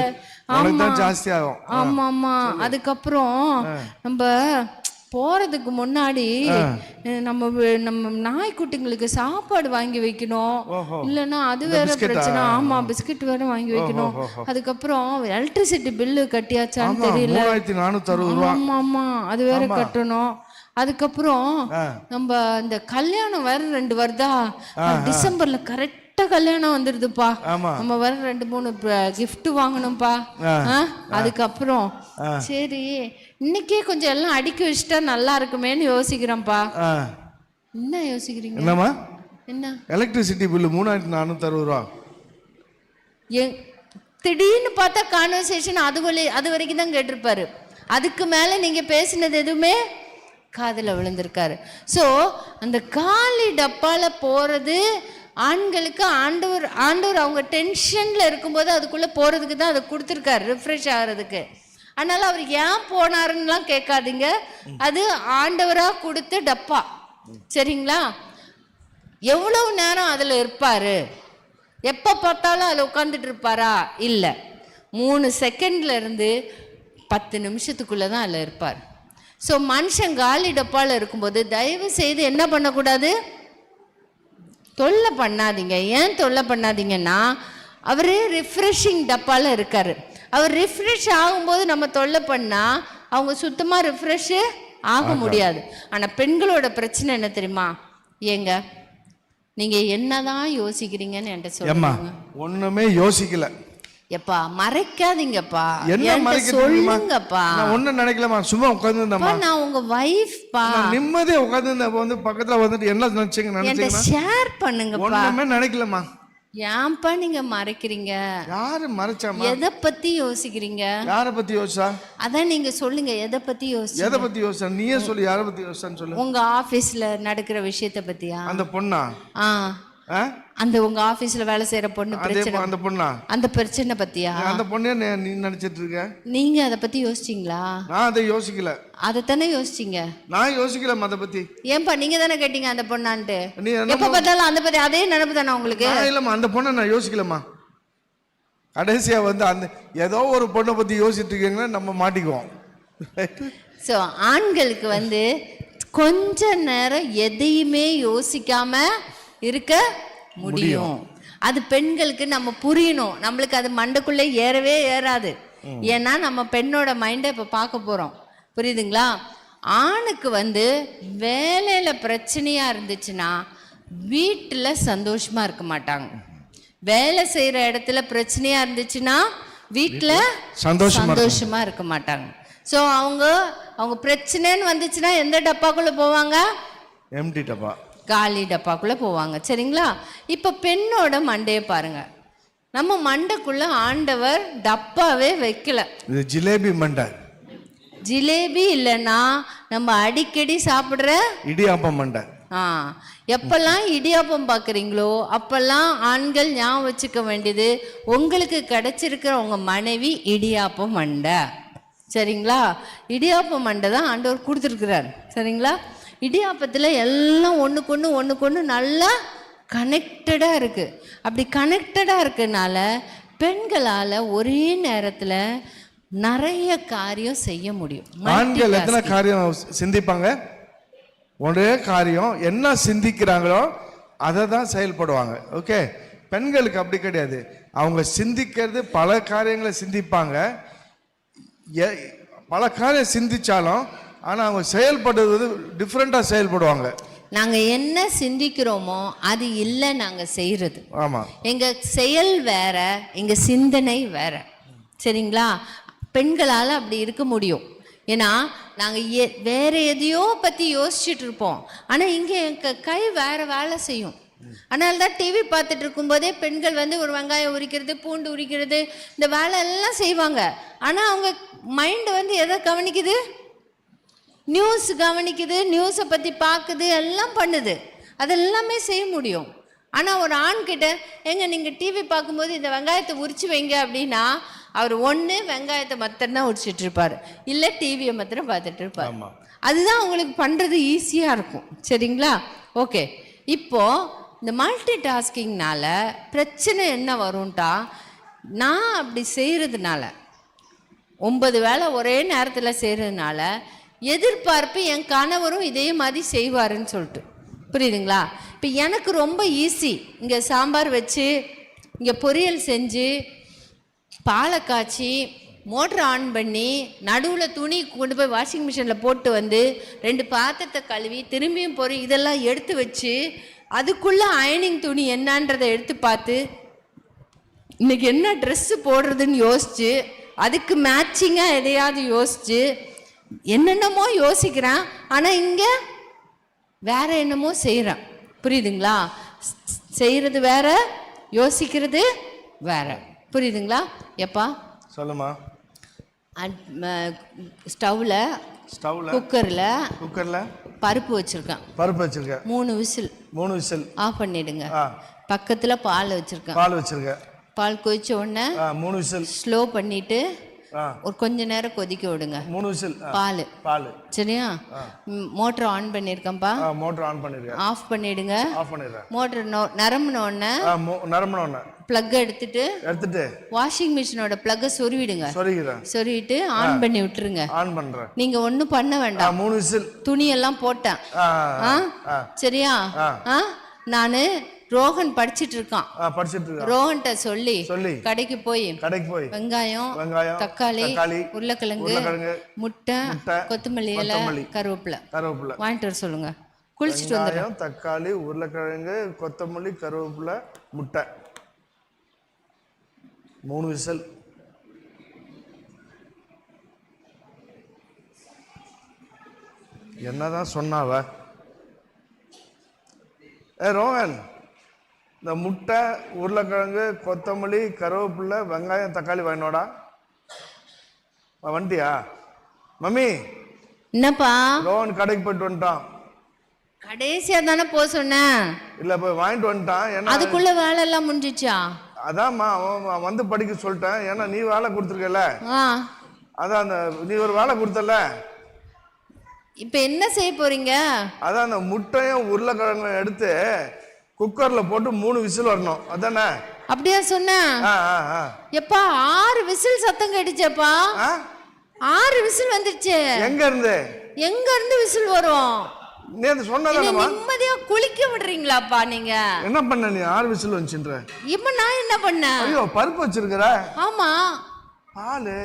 ஜாஸ்தி ஆகும். ஆமா ஆமா. அதுக்கப்புறம் நம்ம போறதுக்கு முன்னாடி நம்ம நாய்க்குட்டிங்களுக்கு சாப்பாடு வாங்கி வைக்கணும், இல்லைன்னா அது வேற பிரச்சனை. ஆமா, பிஸ்கட் வேற வாங்கி வைக்கணும். அதுக்கப்புறம் எலக்ட்ரிசிட்டி பில்லு கட்டியாச்சான்னு தெரியல. ஆமா ஆமா, அது வேற கட்டணும். அதுக்கப்புறம் நம்ம இந்த கல்யாணம் வேற 2 வருதா, டிசம்பர்ல கரெக்டா கல்யாணம் வந்துருதுப்பா. நம்ம வேற 2-3 gift வாங்கணும்ப்பா. அதுக்கப்புறம் சரி இன்னைக்கே கொஞ்சம் எல்லாம் அடுக்கி வச்சுட்டா நல்லா இருக்குமேன்னு யோசிக்கிறேன்ப்பா. என்ன யோசிக்கிறீங்க? என்னமா? என்ன எலக்ட்ரிசிட்டி பில்லு 3460 ரூபா. திடீர்னு பார்த்தா கான்வர்சேஷன் அது வரைக்கும் தான் கேட்டிருப்பாரு. அதுக்கு மேல நீங்க பேசினது எதுவுமே காதுல விழுந்திருக்காரு. ஸோ அந்த காலி டப்பால போறது ஆண்களுக்கு ஆண்டவர் அவங்க டென்ஷன்ல இருக்கும்போது அதுக்குள்ள போறதுக்கு தான் அதை கொடுத்துருக்காரு, ரிஃப்ரெஷ் ஆகிறதுக்கு. அதனால அவர் ஏன் போனாருன்னுலாம் கேட்காதீங்க, அது ஆண்டவரா கொடுத்த டப்பா. சரிங்களா? எவ்வளவு நேரம் அதுல இருப்பாரு? எப்ப பார்த்தாலும் அதுல உட்காந்துட்டு இருப்பாரா? இல்ல, 3 செகண்ட்ல இருந்து 10 நிமிஷத்துக்குள்ளதான் அதுல இருப்பார். ஸோ மனுஷன் காலி டப்பால இருக்கும்போது தயவு செய்து என்ன பண்ணக்கூடாது, தொல்லை பண்ணாதீங்க. ஏன் தொல்லை பண்ணாதீங்கன்னா அவரு ரிஃப்ரெஷிங் டப்பால இருக்காரு. அவர் ரிஃப்ரெஷ் ஆகும்போது நம்ம தொல்லை பண்ணா அவங்க சுத்தமா ரிஃப்ரெஷ் ஆக முடியாது. ஆனா பெண்களோட பிரச்சனை என்ன தெரியுமா? ஏங்க நீங்க என்னதான் யோசிக்கிறீங்கன்னு என்கிட்ட சொல்லுங்க. ஒண்ணுமே யோசிக்கல. எப்பா மறைக்காதீங்கப்பா, என்ன சொல்லுங்கப்பா. நான் ஒண்ணும் நினைக்கலமா, சும்மா உட்கார்ந்துருந்தேன். நான் உங்க வைஃப் பா, நிம்மதியா உட்கார்ந்து பக்கத்துல வந்துட்டு என்ன நினைச்சீங்க ஷேர் பண்ணுங்கப்பா. ஒண்ணுமே நினைக்கலமா. ஏன்பா நீங்க மறைக்கிறீங்க? யாரு மறைச்சாமா? எதை பத்தி யோசிக்கிறீங்க? யார பத்தி யோசிச்சா? அதான் நீங்க சொல்லுங்க, எதை பத்தி யோசிச்சா? எதை பத்தி யோசிச்சா? நீயே சொல்லு, யார பத்தி யோசிச்சான்னு சொல்லு. உங்க ஆபீஸ்ல நடக்கிற விஷயத்தை பத்தியா? அந்த பொண்ணா? அந்த உங்க ஆபீஸ்ல வேலை செய்யற பொண்ணு பிரச்சனை, அந்த பொண்ணா? அந்த பிரச்சனை பத்தியா? அந்த பொண்ணே நீ நினைச்சிட்டு இருக்க? நீங்க அதை பத்தி யோசிச்சீங்களா? நான் அதை யோசிக்கல. அதைத்தானே யோசிச்சீங்க. நான் யோசிக்கல அதை பத்தி. ஏன்பா நீங்க தானே கேட்டீங்க அந்த பொண்ணான்ட்டு. எப்ப பார்த்தாலும் அந்த பத்தி அதே நினைப்பு தானே உங்களுக்கு? இல்லம்மா, அந்த பொண்ணை நான் யோசிக்கலம்மா. கடைசியா அந்த ஏதோ ஒரு பொண்ணை பத்தி யோசிச்சுட்டு இருக்கீங்கன்னா நம்ம மாட்டிக்குவோம். ஸோ ஆண்களுக்கு கொஞ்ச நேரம் எதையுமே யோசிக்காம இருக்க முடியும். அது பெண்களுக்கு நம்ம புரியணும். நம்மளுக்கு அது மண்டைக்குள்ளே ஏறவே ஏறாது. ஏன்னா நம்ம பெண்ணோட மைண்டை இப்போ பார்க்க போறோம். புரியுதுங்களா? ஆணுக்கு வேலையில பிரச்சனையா இருந்துச்சுன்னா வீட்டுல சந்தோஷமா இருக்க மாட்டாங்க. வேலை செய்யற இடத்துல பிரச்சனையா இருந்துச்சுன்னா வீட்டுல சந்தோஷமா இருக்க மாட்டாங்க. ஸோ அவங்க பிரச்சனைன்னு வந்துச்சுன்னா எந்த டப்பாக்குள்ள போவாங்க? எம்டி டப்பா, காலி டப்பாக்குள்ள போவாங்க. சரிங்களா? இப்ப பெண்ணோட மண்டையை பாருங்க. நம்ம மண்டைக்குள்ள ஆண்டவர் டப்பாவே வைக்கல. இது ஜிலேபி மண்டை. ஜிலேபி இல்லைன்னா நம்ம அடிக்கடி சாப்பிடுற இடியாப்பம் மண்டை. எப்பெல்லாம் இடியாப்பம் பார்க்குறீங்களோ அப்பெல்லாம் ஆண்கள் ஞாபகம் வச்சுக்க வேண்டியது, உங்களுக்கு கிடைச்சிருக்கிற உங்க மனைவி இடியாப்பம் மண்டை. சரிங்களா? இடியாப்பம் மண்டை தான் ஆண்டவர் கொடுத்துருக்கிறார். சரிங்களா? இடியாப்பத்தில் எல்லாம் ஒன்றுக்கு ஒன்று நல்லா கனெக்டடாக இருக்குது. அப்படி கனெக்டடாக இருக்கனால பெண்களால் ஒரே நேரத்தில் நிறைய காரியம் செய்ய முடியும். ஆண்கள் எத்தனை காரியம் சிந்திப்பாங்க? ஒரே காரியம் என்ன சிந்திக்கிறாங்களோ அதை தான் செயல்படுவாங்க. ஓகே, பெண்களுக்கு அப்படி கிடையாது. அவங்க சிந்திக்கிறது பல காரியங்களை சிந்திப்பாங்க, பல காரியம் சிந்திச்சாலும் ஆனால் அவங்க செயல்படுறது டிஃப்ரெண்ட்டாக செயல்படுவாங்க. நாங்கள் என்ன சிந்திக்கிறோமோ அது இல்லை நாங்கள் செய்கிறது. ஆமாம், எங்கள் செயல் வேற, எங்கள் சிந்தனை வேற. சரிங்களா? பெண்களால் அப்படி இருக்க முடியும். ஏன்னா நாங்கள் வேற எதையோ பற்றி யோசிச்சுட்டு இருப்போம், ஆனால் இங்கே எங்கள் கை வேற வேலை செய்யும். அதனால தான் டிவி பார்த்துட்டு இருக்கும்போதே பெண்கள் வந்து ஒரு வெங்காயம் உரிக்கிறது, பூண்டு உரிக்கிறது, இந்த வேலை எல்லாம் செய்வாங்க. ஆனால் அவங்க மைண்டு வந்து எதை கவனிக்குது? நியூஸ் கவனிக்குது, நியூஸை பற்றி பார்க்குது, எல்லாம் பண்ணுது. அதெல்லாமே செய்ய முடியும். ஆனால் ஒரு ஆண்கிட்ட நீங்கள் டிவி பார்க்கும்போது இந்த வெங்காயத்தை உரிச்சு வைங்க அப்படின்னா அவர் ஒன்று வெங்காயத்தை மாத்திரம் உரிச்சிட்டு இருப்பார், இல்லை டிவியை மாத்திரம் பார்த்துட்டு இருப்பார். அதுதான் அவங்களுக்கு பண்ணுறது ஈஸியாக இருக்கும். சரிங்களா? ஓகே, இப்போது இந்த மல்டி டாஸ்கிங்னால பிரச்சனை என்ன வரும்ட்டா, நான் அப்படி செய்கிறதுனால 9 வேலை ஒரே நேரத்தில் செய்கிறதுனால எதிர்பார்ப்பு என் கணவரும் இதே மாதிரி செய்வாருன்னு சொல்லிட்டு. புரியுதுங்களா? இப்போ எனக்கு ரொம்ப ஈஸி, இங்கே சாம்பார் வச்சு, இங்கே பொரியல் செஞ்சு, பாலை காய்ச்சி, மோட்டர் ஆன் பண்ணி, நடுவில் துணி கொண்டு போய் வாஷிங் மிஷினில் போட்டு வந்து 2 பாத்திரத்தை கழுவி திரும்பியும் இதெல்லாம் எடுத்து வச்சு, அதுக்குள்ளே அயனிங் துணி என்னன்றதை எடுத்து பார்த்து, இன்றைக்கி என்ன ட்ரெஸ்ஸு போடுறதுன்னு யோசித்து, அதுக்கு மேட்சிங்காக எதையாவது யோசித்து, என்னென்னமோ யோசிக்கிறேன். ஆனால் இங்கே வேற என்னமோ செய்கிறேன். புரியுதுங்களா? செய்கிறது வேற, யோசிக்கிறது வேற. புரியுதுங்களா? எப்பா சொல்லுமா. ஸ்டவ்வில் குக்கரில் பருப்பு வச்சுருக்கேன். 3 விசில் ஆஃப் பண்ணிடுங்க. பக்கத்தில் பால் வச்சுருக்கேன். பால் கொதிச்ச உடனே 3 விசில் ஸ்லோ பண்ணிட்டு ஒரு கொஞ்ச நேரம் கொதிக்க விடுங்க. 3 விசில் பால். சரியா? மோட்டர் ஆன் பண்ணிருக்கேன்ப்பா. மோட்டர் ஆன் பண்ணிருக்கேன். ஆஃப் பண்ணிடுங்க. ஆஃப் பண்ணிடுறேன். மோட்டர் நிரம்பின உடனே பிளக் எடுத்துட்டு வாஷிங் மிஷினோட பிளக்க சொருவிடுங்க. சொருவிட்டு ஆன் பண்ணி விட்டுருங்க. ஆன் பண்றேன். நீங்க ஒண்ணும் பண்ண வேண்டாம். 3 விசில். துணி எல்லாம் போட்டேன். சரியா? நானு ரோஹன் படிச்சிட்டு இருக்கான். ரோஹன்ட்ட சொல்லி கடைக்கு போய் வெங்காயம், தக்காளி, உருளைக்கிழங்கு, முட்டை, கொத்தமல்லி இலை, கருவேப்பிலை வாங்கிட்டு வர சொல்லுங்க. குளிச்சுட்டு வந்துடும். தக்காளி, உருளைக்கிழங்கு, கொத்தமல்லி, கருவேப்பிலை, முட்டை. 3 விசில். என்னதான் சொன்னாவ? ரோஹன், இந்த முட்டை, உருளைக்கிழங்கு, கொத்தமல்லி, கருவேப்பிலை, வெங்காயம், தக்காளி வாங்கினோடா. வந்துட்டியா? மம்மி என்னப்பா? ரோஹன் கடைக்கு போயிட்டு வந்துட்டான். கடைசியா தானே போக சொன்னேன். இல்ல போய் வாங்கிட்டு வந்துட்டான். அதுக்குள்ள வேலை எல்லாம் முடிஞ்சிச்சா? அதான்மா, அவன் வந்து படிக்க சொல்லிட்டேன். ஏன்னா நீ வேலை கொடுத்துருக்கல. அதான் அந்த நீ ஒரு வேலை கொடுத்தல. இப்ப என்ன செய்ய போறீங்க? அதான் அந்த முட்டையும் உருளைக்கிழங்கும் எடுத்து குக்கர்ல போட்டு 3 விசில் வரணும். அதானே? அப்படியா சொன்ன? எப்பா 6 விசில் சத்தம் கேட்டுச்சேப்பா. 6 விசில் வந்துருச்சு. எங்க இருந்து விசில் வரும்? நீ அது சொன்னதானமா? நிம்மதியா குளிக்க விடுறீங்களாப்பா நீங்க? என்ன பண்ண நீ? 6 விசில் வந்துச்சுன்ற. இப்ப நான் என்ன பண்ணேன்? ஐயோ, பருப்பு வச்சிருக்கற. ஆமா. பால்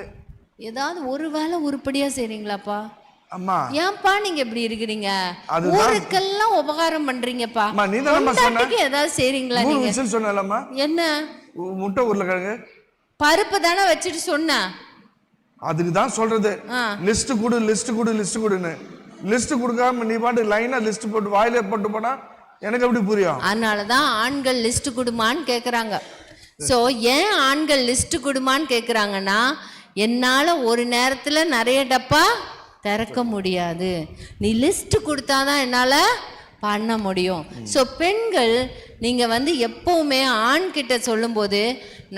ஏதாவது ஒரு வேளை உருப்படியா செய்றீங்களாப்பா? அம்மா ஏன்பா நீங்க இப்படி இருக்கிறீங்க? ஊருக்கெல்லாம் உபகாரம் பண்றீங்கப்பா. நீ தானமா சொன்ன ஏதாவது செய்றீங்களா நீங்க? 3 விசில் சொன்னலம்மா. என்ன? முட்டை, உருளைக்கிழங்கு, பருப்பு தானே வச்சிட்டு சொன்ன. அதுக்கு தான் சொல்றது லிஸ்ட் கொடுன்னு. லிஸ்ட் கொடுக்காம நீ பாட்டு லைனா லிஸ்ட் போட்டு வாயில போட்டு போனா எனக்கு எப்படி புரியும்? அதனாலதான் ஆண்கள் லிஸ்ட் கொடுமான்னு கேக்குறாங்க. சோ ஏன் ஆண்கள் லிஸ்ட் கொடுமான்னு கேக்குறாங்கன்னா, என்னால ஒரு நேரத்துல நிறைய டப்பா திறக்க முடியாது, நீ லிஸ்ட் கொடுத்தாதான் என்னால பண்ண முடியும். ஸோ பெண்கள் நீங்கள் வந்து எப்போவுமே ஆண்கிட்ட சொல்லும்போது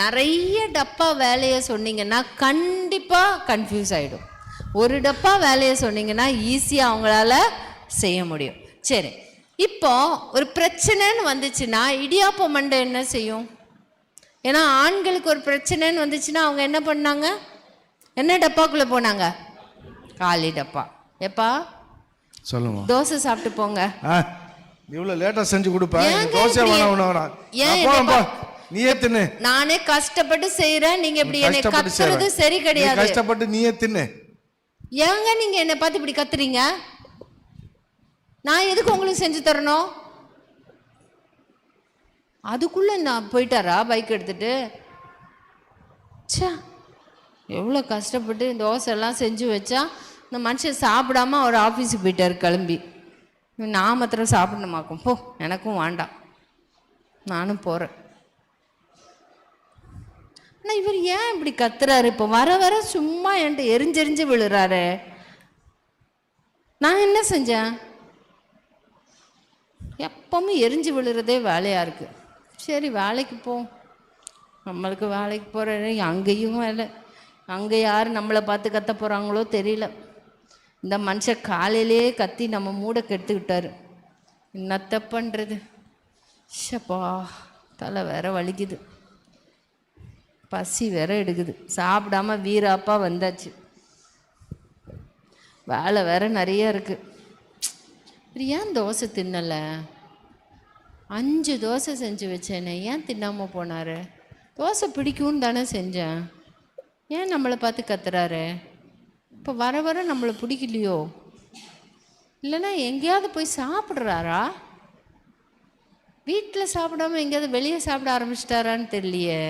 நிறைய டப்பா வேலையை சொன்னீங்கன்னா கண்டிப்பாக கன்ஃபியூஸ் ஆகிடும். ஒரு டப்பா வேலையை சொன்னீங்கன்னா ஈஸியாக அவங்களால செய்ய முடியும். சரி, இப்போ ஒரு பிரச்சனைன்னு வந்துச்சுன்னா இடியாப்ப மண்டை என்ன செய்யும்? ஏன்னா ஆண்களுக்கு ஒரு பிரச்சனைன்னு வந்துச்சுன்னா அவங்க என்ன பண்ணாங்க? என்ன டப்பாக்குள்ளே போனாங்க? காலி டப்பா. எப்பா சொல்லுங்க, தோசை சாப்பிட்டு போங்க. இவ்வளவு லேட்டா செஞ்சு கொடுப்பேன். ஏங்க தோசை இப்படி? வேணாம். ஏன் அப்பா என்னை நீயே தின்னு. நானே கஷ்டப்பட்டு செய்யறேன், நீங்க இப்படி என்னை கஷ்டப்பட்டு கத்துறது செய்றேன். சரி நீ கிடையாது. கஷ்டப்பட்டு நீயே தின்னு. ஏங்க நீங்க என்னை பார்த்து இப்படி கத்துறீங்க? நான் எதுக்கு உங்களுக்கு செஞ்சு தரணும்? அதுக்குள்ள நான் போயிட்டாரா பைக் எடுத்துட்டு? ச்சே, எவ்வளோ கஷ்டப்பட்டு தோசை எல்லாம் செஞ்சு வச்சா இந்த மனுஷன் சாப்பிடாம அவர் ஆஃபீஸுக்கு போயிட்டார் கிளம்பி. நான் மாத்திரம் சாப்பிடணுமாக்கும், போ எனக்கும் வேண்டாம், நானும் போகிறேன். ஆனால் இவர் ஏன் இப்படி கத்துறாரு? இப்போ வர வர சும்மா என்கிட்ட எரிஞ்செரிஞ்சு விழுறாரு. நான் என்ன செஞ்சேன்? எப்பவும் எரிஞ்சு விழுறதே வேலையாக இருக்குது. சரி வேலைக்கு போ, நம்மளுக்கு வேலைக்கு போகிற அங்கேயும் வேலை, அங்கே யார் நம்மளை பார்த்து கத்த போகிறாங்களோ தெரியல. இந்த மனுஷன் காலையிலே கத்தி நம்ம மூடை கெடுத்துக்கிட்டாரு. என்னத்த பண்ணுறது? ஷப்பா, தலை வேற வலிக்குது, பசி வேற எடுக்குது, சாப்பிடாம வீராப்பா வந்தாச்சு, வேலை வேற நிறைய இருக்கு. ஏன் தோசை தின்னலை? 5 தோசை செஞ்சு வச்சேனே, ஏன் தின்னாமல் போனார்? தோசை பிடிக்கும்னு தானே செஞ்சேன், ஏன் நம்மளை பார்த்து கத்துறாரு? இப்போ வர வர நம்மளை பிடிக்கலையோ? இல்லைன்னா எங்கேயாவது போய் சாப்பிட்றாரா? வீட்டில் சாப்பிடாம எங்கேயாவது வெளியே சாப்பிட ஆரம்பிச்சிட்டாரான்னு தெரியலையே.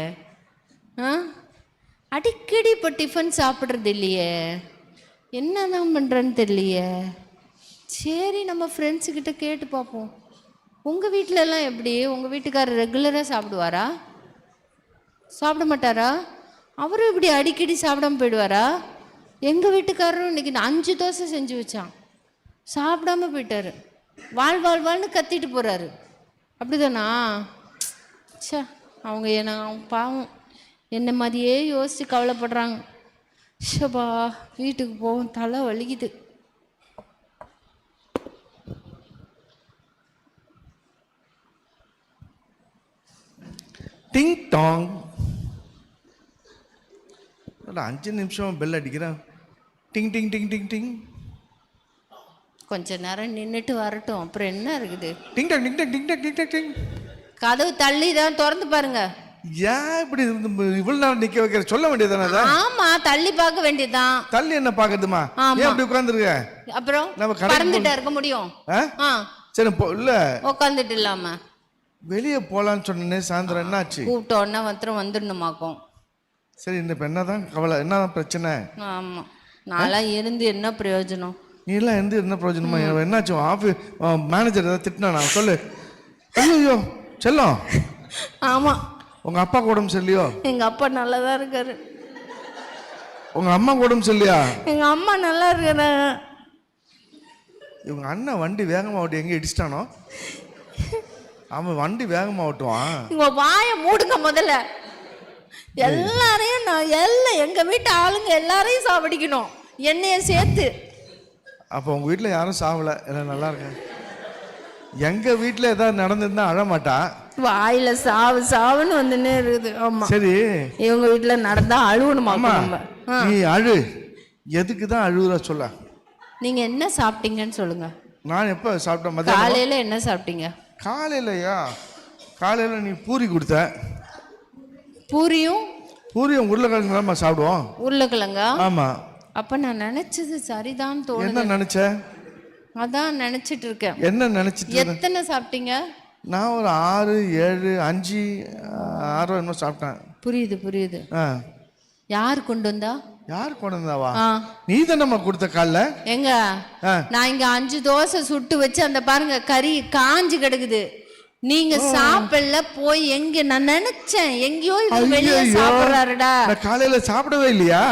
அடிக்கடி இப்போ டிஃபன் சாப்பிட்றது இல்லையே, என்னதான் பண்ணுறேன்னு தெரியலையே. சரி, நம்ம ஃப்ரெண்ட்ஸுக்கிட்ட கேட்டு பார்ப்போம். உங்கள் வீட்டிலலாம் எப்படி? உங்கள் வீட்டுக்காரர் ரெகுலராக சாப்பிடுவாரா? சாப்பிட மாட்டாரா? அவரும் இப்படி அடிக்கடி சாப்பிடாம போயிடுவாரா? எங்கள் வீட்டுக்காரரும் இன்னைக்கு 5 தோசை செஞ்சு வச்சான், சாப்பிடாம போயிட்டாரு, வாழ்ன்னு கத்திட்டு போகிறாரு. அப்படிதானா? சே, அவங்க என்ன பாவம் என்ன மாதிரியே யோசித்து கவலைப்படுறாங்க. ஷபா, வீட்டுக்கு போகும், தலை வலிக்குது. டிங் டாங். 5 நிமிஷம் பெல் அடிக்கிறேன். டிங் டிங் டிங் டிங் டிங். கொஞ்ச நேரம் நின்றுட்டு வரட்டும், அப்புறம் என்ன இருக்குது? Ding dong ding dong ding dong ding dong ding. கதவு தள்ளி தான் திறந்து பாருங்க. ஏன் இப்படி இவ்வளவு நேரம் நிக்க வைக்கிற? சொல்ல வேண்டியதானே? ஆமா, தள்ளி பார்க்க வேண்டியதுதான். தள்ளி என்ன பாக்குறதுமா? ஏன் இப்படி உட்கார்ந்துருக்க? அப்புறம் நம்ம பறந்துட்டா இருக்க முடியும்? சரி, இல்ல உட்காந்துட்டு இல்லாம வெளியே போலான்னு சொன்னே. சாயந்தரம் என்னாச்சு? கூப்பிட்டோன்னா மாத்திரம் வந்துடணுமாக்கும். சரி, இந்த இப்போ என்னதான் கவலை, என்னதான் பிரச்சனை? ஆமா, நான்லாம் இருந்து என்ன பிரயோஜனம்? நீ எல்லாம் இருந்து என்ன பிரயோஜனமா? என்னாச்சு? ஆஃபீஸ் மேனேஜர் ஏதாவது திட்டினா சொல்லு. ஐயோ செல்லம். ஆமா, உங்க அப்பா உடம்பு சரியில்லையோ? எங்க அப்பா நல்லாதான் இருக்காரு. உங்க அம்மா உடம்பு சரியில்லையா? எங்க அம்மா நல்லா இருக்கிறாங்க. இவங்க அண்ணன் வண்டி வேகமா ஓட்டி எங்க இடிச்சிட்டானோ? அவன் வண்டி வேகமா ஓட்டுவான். உங்க வாயை மூடுங்க முதல்ல. எல்லாரையும் எல்லாம் எங்க வீட்டு ஆளுங்க எல்லாரையும் சாவடிக்கணும், என்னைய சேர்த்து. அப்போ உங்க வீட்டில் யாரும் சாவல, எல்லாம் நல்லா இருக்கேன். எங்க வீட்டில் ஏதாவது நடந்திருந்தா அழமாட்டா, வாயில சாவு சாவுன்னு வந்துன்னே இருக்குது. ஆமா, சரி, இவங்க வீட்டுல நடந்தா அழுவணுமா? நீ அழு. எதுக்கு தான் அழுகுற சொல்ல? நீங்க என்ன சாப்பிட்டீங்கன்னு சொல்லுங்க. நான் எப்ப சாப்பிட்டேன்? காலையில என்ன சாப்பிட்டீங்க? காலையிலயா? காலையில நீ பூரி கொடுத்த. பூரியும் உருளைக்கிழங்கு தான் சாப்பிடுவோம். உருளைக்கிழங்கா? ஆமா. அப்ப நான் நினைச்சது சரிதான் தோணுது. என்ன நினைச்ச? அதான் நினைச்சிட்டு இருக்கேன். என்ன நினைச்சிட்டு? எத்தனை சாப்பிட்டீங்க? நான் ஒரு 6, 7, 5, 6 என்ன சாப்பிட்டேன். புரியுது. யார் கொண்டு வந்தா? யார் கொண்டு வந்தாவா? நீ தானம்மா கொடுத்த காலைல. எங்க நான் இங்க 5 தோசை சுட்டு வச்சு அந்த பாருங்க கறி காஞ்சு கிடக்குது. நீங்க சாப்பிடல போய் எங்க? நான் நினைச்சேன் எங்கயோ இது வெளியே சாப்பிடுறாருடா. காலையில சாப்பிடவே இல்லையா?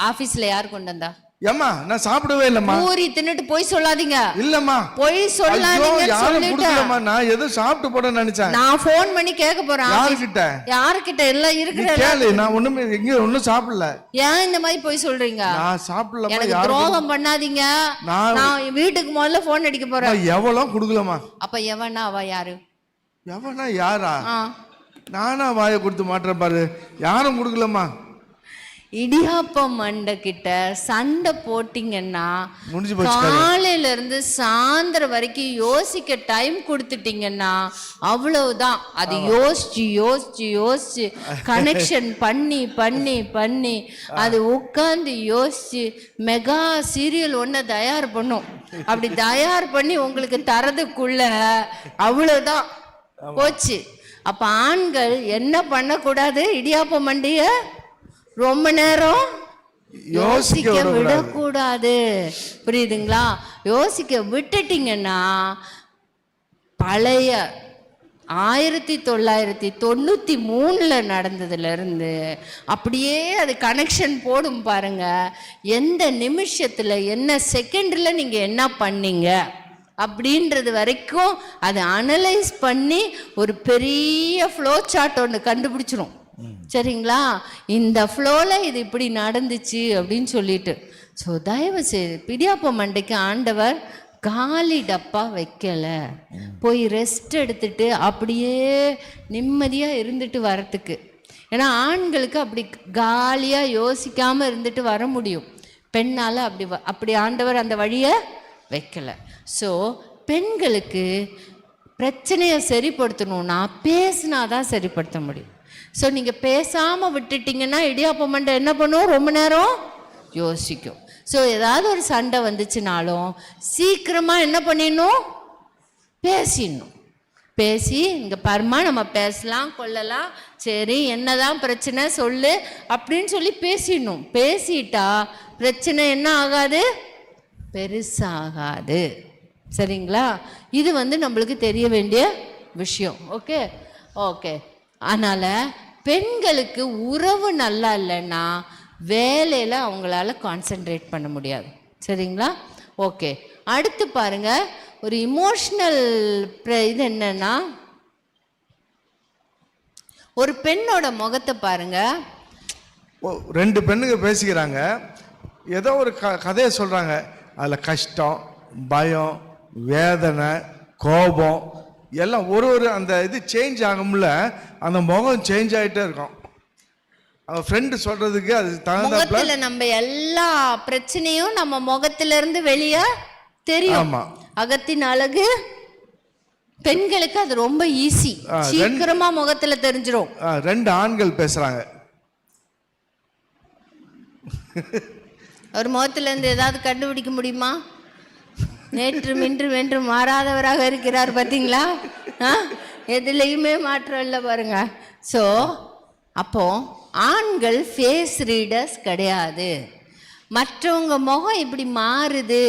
ஆபீஸ்ல யார் கொண்டு வந்தா? ஏம்மா நான் சாப்பிடவே இல்லம்மா. பூரி தின்னுட்டு போய் சொல்லாதீங்க. இல்லம்மா போய் சொல்லாதீங்க. சொல்லிட்டேன். நான் ஏதோ சாப்பிட்டு போறேன்னு நினைச்சேன். நான் ஃபோன் பண்ணி கேட்க போறேன். யாருக்கிட்ட எல்லாம் இருக்கிற கேளு. நான் ஒண்ணுமே எங்க ஒண்ணும் சாப்பிடல. ஏன் இந்த மாதிரி போய் சொல்றீங்க? நான் சாப்பிடல. எனக்கு துரோகம் பண்ணாதீங்க. நான் வீட்டுக்கு முதல்ல ஃபோன் அடிக்க போறேன். எவ்வளவு குடுக்கலமா? அப்ப எவனா அவ யாரு? எவனா யாரா? நானா வாயை கொடுத்து மாட்டேன் பாரு. யாரும் குடுக்கலமா. இடியாப்பம் மண்டை கிட்ட சண்டை போட்டீங்கன்னா முடிஞ்சு போச்சு கதை. காலையில இருந்து சாயந்தரம் வரைக்கும் யோசிக்க டைம் கொடுத்துட்டீங்கன்னா அவ்வளவுதான். அது யோசிச்சு யோசிச்சு யோசிச்சு கனெக்ஷன் பண்ணி பண்ணி பண்ணி அது உட்காந்து யோசிச்சு மெகா சீரியல் ஒன்றை தயார் பண்ணும். அப்படி தயார் பண்ணி உங்களுக்கு தரதுக்குள்ள அவ்வளவுதான் போச்சு. அப்ப ஆண்கள் என்ன பண்ணக்கூடாது? இடியாப்ப மண்டிய ரொம்ப நேரம் யோசிக்க விடக்கூடாது. புரியுதுங்களா? யோசிக்க விட்டுட்டீங்கன்னா பழைய 1993 நடந்ததுல இருந்து அப்படியே அது கனெக்ஷன் போடும் பாருங்க. எந்த நிமிஷத்துல என்ன செகண்ட்ல நீங்க என்ன பண்ணீங்க அப்படின்றது வரைக்கும் அதை அனலைஸ் பண்ணி ஒரு பெரிய ஃப்ளோ சார்ட் ஒன்று கண்டுபிடிச்சிரும். சரிங்களா? இந்த ஃப்ளோவில் இது இப்படி நடந்துச்சு அப்படின்னு சொல்லிட்டு. ஸோ தயவு செய்து பிடியாப்ப மண்டைக்கு ஆண்டவர் காலி டப்பா வைக்கல. போய் ரெஸ்ட் எடுத்துட்டு அப்படியே நிம்மதியாக இருந்துட்டு வரத்துக்கு. ஏன்னா ஆண்களுக்கு அப்படி காலியாக யோசிக்காமல் இருந்துட்டு வர முடியும். பெண்ணால் அப்படி ஆண்டவர் அந்த வழியை வைக்கல. ஸோ பெண்களுக்கு பிரச்சனையை சரிப்படுத்தணும்னா பேசினாதான் சரிப்படுத்த முடியும். ஸோ நீங்கள் பேசாமல் விட்டுட்டிங்கன்னா இடியாப்ப மண்டை என்ன பண்ணும்? ரொம்ப நேரம் யோசிக்கும். ஸோ ஏதாவது ஒரு சண்டை வந்துச்சுனாலும் சீக்கிரமாக என்ன பண்ணிடணும்? பேசிடணும். பேசி இங்கே பாருமா நம்ம பேசலாம் கொள்ளலாம், சரி என்னதான் பிரச்சனை சொல்லு அப்படின்னு சொல்லி பேசிடணும். பேசிட்டா பிரச்சனை என்ன ஆகாது? பெருசாகாது. சரிங்களா? இது நம்மளுக்கு தெரிய வேண்டிய விஷயம். Okay okay. அதனால் பெண்களுக்கு உறவு நல்லா இல்லைன்னா வேலையில் அவங்களால கான்சென்ட்ரேட் பண்ண முடியாது. சரிங்களா? ஓகே. அடுத்து பாருங்க, ஒரு இமோஷ்னல் இது என்னன்னா, ஒரு பெண்ணோட முகத்தை பாருங்க. ரெண்டு பெண்ணுங்க பேசிக்கிறாங்க, ஏதோ ஒரு கதையை சொல்றாங்க. அதில் கஷ்டம், பயம், வேதனை, கோபம் எல்லாம் ஒரு அந்த இது சேஞ்ச் ஆகும்ல, அந்த முகம் சேஞ்ச் ஆகிட்டே இருக்கும். அவங்க ஃப்ரெண்டு சொல்றதுக்கு அது தகுந்தாப்புல நம்ம எல்லா பிரச்சனையும் நம்ம முகத்துல இருந்து வெளியே தெரியும். ஆமா. அகத்தின் அழகு பெண்களுக்கு அது ரொம்ப ஈஸி, சீக்கிரமா முகத்துல தெரிஞ்சிரும். ரெண்டு ஆண்கள் பேசுறாங்க. ஒரு முகத்துல இருந்து ஏதாவது கண்டுபிடிக்க முடியுமா? நேற்றும் இன்றும் என்று மாறாதவராக இருக்கிறார். பார்த்தீங்களா? எதுலையுமே மாற்றம் இல்லை பாருங்க. ஸோ அப்போ ஆண்கள் ஃபேஸ் ரீடர்ஸ் கிடையாது. மற்றவங்க முகம் இப்படி மாறுது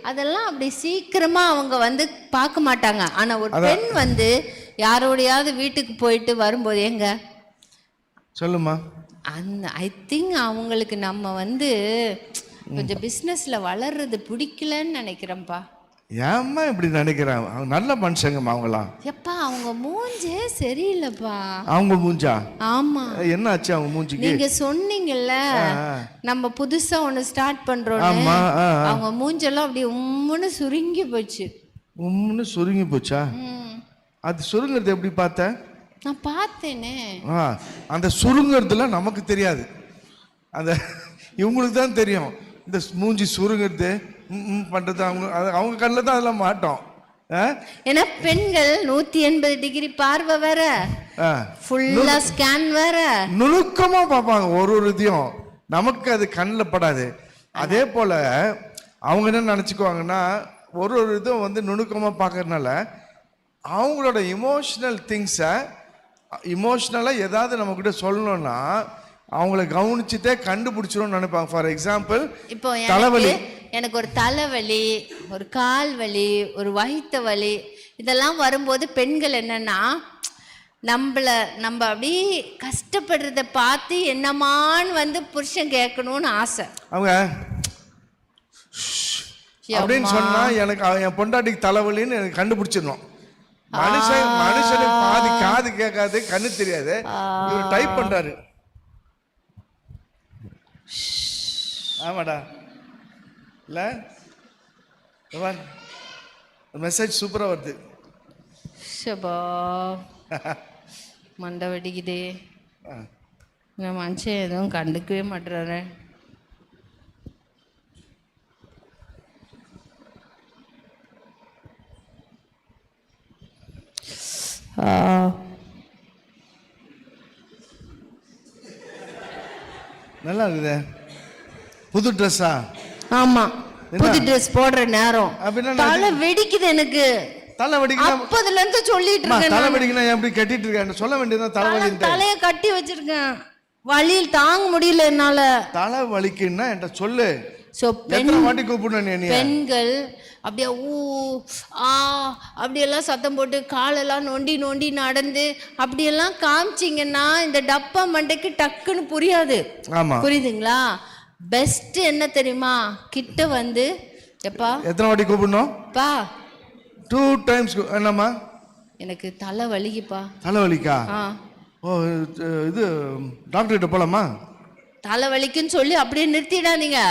அதெல்லாம் அப்படி சீக்கிரமா அவங்க பார்க்க மாட்டாங்க. ஆனா ஒரு பெண் யாரோடையாவது வீட்டுக்கு போயிட்டு வரும்போது எங்க சொல்லுமா ஐ திங்க் அவங்களுக்கு நம்ம கொஞ்சம் பிஸ்னஸ்ல வளர்றது பிடிக்கலன்னு நினைக்கிறேன்ப்பா. ஏம்மா இப்படி நினைக்கிறேன்? நல்ல மனுஷங்கம்மா அவங்களாம். எப்பா அவங்க மூஞ்சே சரியில்லைப்பா. அவங்க மூஞ்சா? ஆமா. என்ன ஆச்சு அவங்க மூஞ்சிக்கு? நீங்க சொன்னீங்கல்ல நம்ம புதுசா ஒண்ணு ஸ்டார்ட் பண்றோம், அவங்க மூஞ்செல்லாம் அப்படியே உம்முன்னு சுருங்கி போச்சு. உம்முன்னு சுருங்கி போச்சா? அது சுருங்கிறது எப்படி பார்த்த? நான் பார்த்தேனே. அந்த சுருங்கிறதுல நமக்கு தெரியாது, அந்த இவங்களுக்கு தான் தெரியும். இந்த மூஞ்சி சுருங்கிறது பண்றது அவங்க கண்ணில் தான் அதெல்லாம் மாட்டோம். ஏன்னா பெண்கள் 180 டிகிரி பார்வை வேற, ஃபுல்லா ஸ்கேன் வேற, நுணுக்கமா பார்ப்பாங்க ஒரு இதையும். நமக்கு அது கண்ணில் படாது. அதே போல அவங்க என்ன நினச்சிக்குவாங்கன்னா, ஒரு இதுவும் நுணுக்கமா பார்க்கறதுனால அவங்களோட இமோஷனல் திங்ஸை இமோஷ்னலாக ஏதாவது நம்மக்கிட்ட சொல்லணும்னா அவங்கள கவனிச்சுட்டே கண்டுபிடிச்சிரும்னு நினைப்பாங்க. ஃபார் எக்ஸாம்பிள், இப்போ தலைவலி, எனக்கு ஒரு தலைவலி, ஒரு கால் வலி, ஒரு வயிற்று வலி இதெல்லாம் வரும்போது பெண்கள் என்னன்னா நம்ம அப்படி கஷ்டப்படுறத பார்த்து என்னமான்னு புருஷன் கேட்கணும்னு ஆசை. அவங்க அப்படின்னு சொன்னா எனக்கு என் பொண்டாட்டிக்கு தலைவலின்னு எனக்கு கண்டுபிடிச்சிடணும். மனுஷனுக்கு பாதி காது கேட்காது, கண்ணு தெரியாது. இவர் டைப் பண்றாரு. ஆமாடா இல்ல மெசேஜ் சூப்பரா வருது. மண்டை வெடிக்குதே. இந்த மனுஷன் எதுவும் கண்டுக்கவே மாட்டுறாரு. நல்லா இருக்குதே. புது ட்ரெஸ்ஸா? ஆமா, புது ட்ரெஸ் போடுற நேரம் அப்படின்னா தலை வெடிக்குது எனக்கு. தலை வெடிக்கணும் அப்பதுல இருந்து சொல்லிட்டு இருக்கேன். தலை வெடிக்கணும் எப்படி கட்டிட்டு இருக்கேன் சொல்ல வேண்டியதுதான். தலைவலி தலைய கட்டி வச்சிருக்கேன், வலியில் தாங்க முடியல என்னால. தலை வலிக்குன்னா என்கிட்ட சொல்லு. வாட்டி கூப்பிடணும். பெண்கள் அப்படியே ஊ ஆ அப்படியெல்லாம் சத்தம் போட்டு காலெல்லாம் நொண்டி நொண்டி நடந்து அப்படியெல்லாம் காமிச்சிங்கன்னா இந்த டப்பா மண்டைக்கு டக்குன்னு புரியாது. புரியுதுங்களா? பெஸ்ட் என்ன தெரியுமா? கிட்ட வந்து எப்பா எத்தனை வாட்டி கூப்பிடணும்? பா 2 times. என்னம்மா? எனக்கு தலை வலிக்குப்பா. தலை வலிக்கா? ஓ, இது டாக்டர் கிட்ட போலாமா? தலை வலிக்குன்னு சொல்லி அப்படியே நிறுத்திடாதீங்க.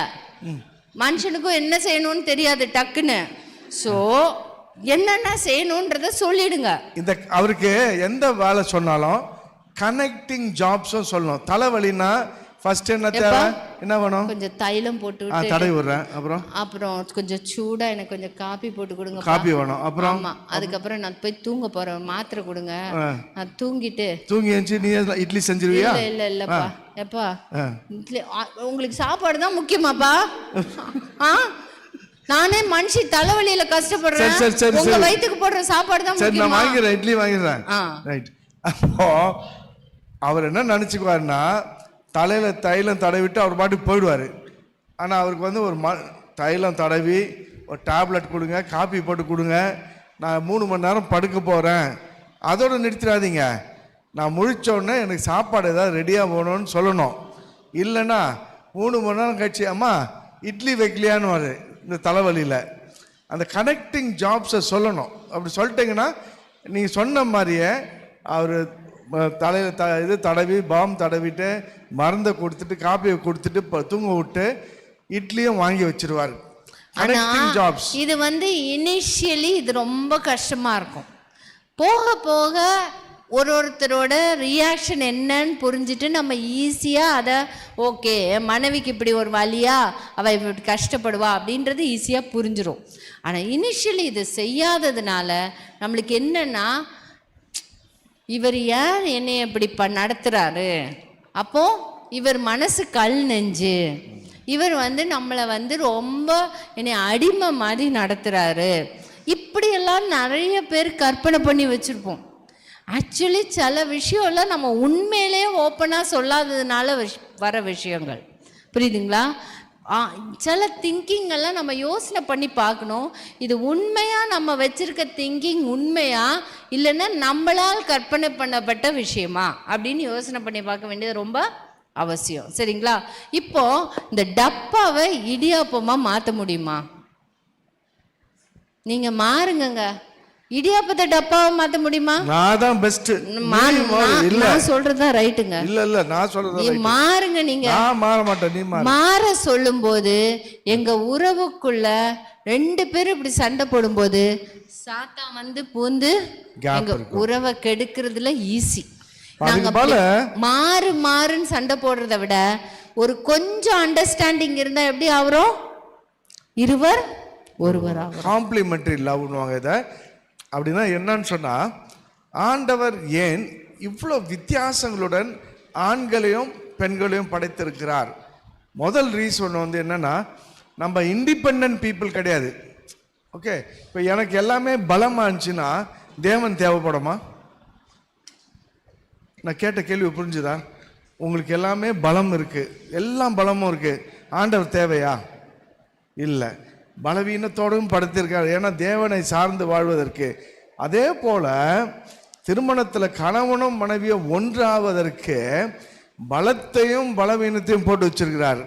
மனுஷனுக்கும் என்ன செய்யணும்னு தெரியாது டக்குன்னு. ஸோ என்னென்ன செய்யணுன்றத சொல்லிடுங்க. இந்த அவருக்கு எந்த வேலை சொன்னாலும் கனெக்டிங் ஜாப்ஸும் சொல்லணும். தலைவலினா ஃபர்ஸ்ட் என்ன தேவை? என்ன வேணும்? கொஞ்சம் தைலம் போட்டு தடவி விடுறேன். அப்புறம் கொஞ்சம் சூடா எனக்கு கொஞ்சம் காபி போட்டு கொடுங்க. காபி வேணும். அப்புறம் அதுக்கப்புறம் நான் போய் தூங்க போறேன், மாத்திரை கொடுங்க. நான் தூங்கி எழுந்து நீ இட்லி செஞ்சிருவியா? இல்ல இல்லப்பா. எப்பா இட்லி உங்களுக்கு சாப்பாடு தான் முக்கியமாப்பா? நானே மனுஷி தலைவலியில கஷ்டப்படுறேன், உங்க வயிற்றுக்கு போடுற சாப்பாடு தான் முக்கியமா? நான் வாங்கிடுறேன், இட்லி வாங்கிடுறேன். ரைட். அப்போ அவர் என்ன நினைச்சுக்குவாருன்னா தலையில தைலம் தடவிட்டு அவர் பாட்டுக்கு போயிடுவாரு. ஆனா அவருக்கு வந்து ஒரு தைலம் தடவி ஒரு டேப்லெட் கொடுங்க, காப்பி போட்டு கொடுங்க, நான் 3 மணி நேரம் படுக்க போறேன், அதோட நிறுத்திடாதீங்க. நான் முழிச்ச உடனே எனக்கு சாப்பாடு ஏதாவது ரெடியாக போகணும்னு சொல்லணும். இல்லைன்னா 3 மணி நேரம் கழிச்சு அம்மா இட்லி வைக்கலையான்னு வரு இந்த தலைவலியில். அந்த கனெக்டிங் ஜாப்ஸை சொல்லணும். அப்படி சொல்லிட்டீங்கன்னா நீங்கள் சொன்ன மாதிரியே அவர் தலையில் இது தடவி பாம் தடவிட்டு மருந்தை கொடுத்துட்டு காப்பியை கொடுத்துட்டு தூங்க விட்டு இட்லியும் வாங்கி வச்சிருவார். இது வந்து இனிஷியலி இது ரொம்ப கஷ்டமாக இருக்கும். போக போக ஒருத்தரோட ரியாக்ஷன் என்னன்னு புரிஞ்சுட்டு நம்ம ஈஸியாக அதை ஓகே மனைவிக்கு இப்படி ஒரு வலியா அவள் இப்படி கஷ்டப்படுவா அப்படின்றது ஈஸியாக புரிஞ்சிடும். ஆனால் இனிஷியலி இது செய்யாததுனால நம்மளுக்கு என்னன்னா இவர் ஏன் என்னை இப்படி நடத்துறாரு, அப்போ இவர் மனசு கல் நெஞ்சு, இவர் வந்து நம்மளை வந்து ரொம்ப என்னை அடிமை மாதிரி நடத்துறாரு, இப்படியெல்லாம் நிறைய பேர் கற்பனை பண்ணி வச்சுருப்போம். ஆக்சுவலி சில விஷயம்லாம் நம்ம உண்மையிலே ஓப்பனாக சொல்லாததுனால வர விஷயங்கள். புரியுதுங்களா? சில திங்கிங்கெல்லாம் நம்ம யோசனை பண்ணி பார்க்கணும். இது உண்மையாக நம்ம வச்சுருக்க திங்கிங் உண்மையா இல்லைன்னா நம்மளால் கற்பனை பண்ணப்பட்ட விஷயமா அப்படின்னு யோசனை பண்ணி பார்க்க வேண்டியது ரொம்ப அவசியம். சரிங்களா? இப்போ இந்த டப்பாவை இடியாப்பமாக மாற்ற முடியுமா? நீங்கள் மாறுங்க. இடியாப்பத்தை டப்பாவை மாத்த முடியுமா? நான் தான் பெஸ்ட். நான் சொல்றதா ரைட்டுங்க. இல்ல நான் சொல்றது மாறுங்க. நீங்க நான் மாற மாட்டேன், நீ மாற சொல்லும்போது எங்க உறவுக்குள்ள 2 பேரும் இப்படி சண்டை போடும்போது சாத்தா வந்து பூந்து எங்க உறவை கெடுக்கிறதுல ஈஸி. நாங்க மாறுன்னு சண்டை போடுறத விட ஒரு கொஞ்சம் அண்டர்ஸ்டாண்டிங் இருந்தா எப்படி ஆகிறோம்? இருவர் ஒருவர் ஆகும். காம்ப்ளிமெண்டரி லவ்னுவாங்க இதை. அப்படின்னா என்னன்னு சொன்னா ஆண்டவர் ஏன் இவ்வளோ வித்தியாசங்களுடன் ஆண்களையும் பெண்களையும் படைத்திருக்கிறார்? முதல் ரீசன் வந்து என்னன்னா நம்ம இண்டிபெண்டன்ட் பீப்புள் கிடையாது. ஓகே, இப்போ எனக்கு எல்லாமே பலமா இருந்துச்சுன்னா தேவன் தேவைப்படுமா? நான் கேட்ட கேள்வி புரிஞ்சுதா? உங்களுக்கு எல்லாமே பலம் இருக்கு, எல்லாம் பலமும் இருக்கு, ஆண்டவர் தேவையா? இல்லை, பலவீனத்தோடும் படுத்திருக்காரு. ஏன்னா தேவனை சார்ந்து வாழ்வதற்கு. அதே போல திருமணத்தில் கணவனும் மனைவியும் ஒன்றாவதற்கு பலத்தையும் பலவீனத்தையும் போட்டு வச்சிருக்கிறார்.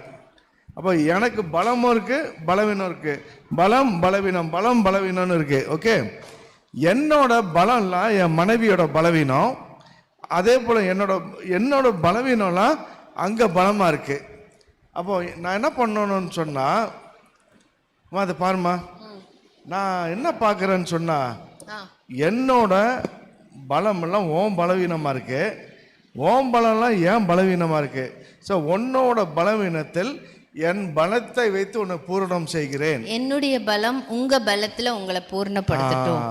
அப்போ எனக்கு பலமும் இருக்கு, பலவீனம் இருக்கு, பலம் பலவீனம், பலம் பலவீனம்னு இருக்கு. ஓகே, என்னோட பலம்லாம் என் மனைவியோட பலவீனம், அதே போல என்னோட பலவீனம்லாம் அங்க பலமா இருக்கு. அப்போ நான் என்ன பண்ணணும்னு சொன்னா, அதை பாருமா, நான் என்ன பார்க்குறேன்னு சொன்னா என்னோட பலம் எல்லாம் ஓம் பலவீனமா இருக்கு, உன் பலம்லாம் ஏன் பலவீனமாக இருக்கு. ஸோ உன்னோட பலவீனத்தில் என் பலத்தை வைத்து உன்னை பூரணம் செய்கிறேன். என்னுடைய பலம் உங்க பலத்துல உங்களை பூர்ணப்படுத்தட்டும்.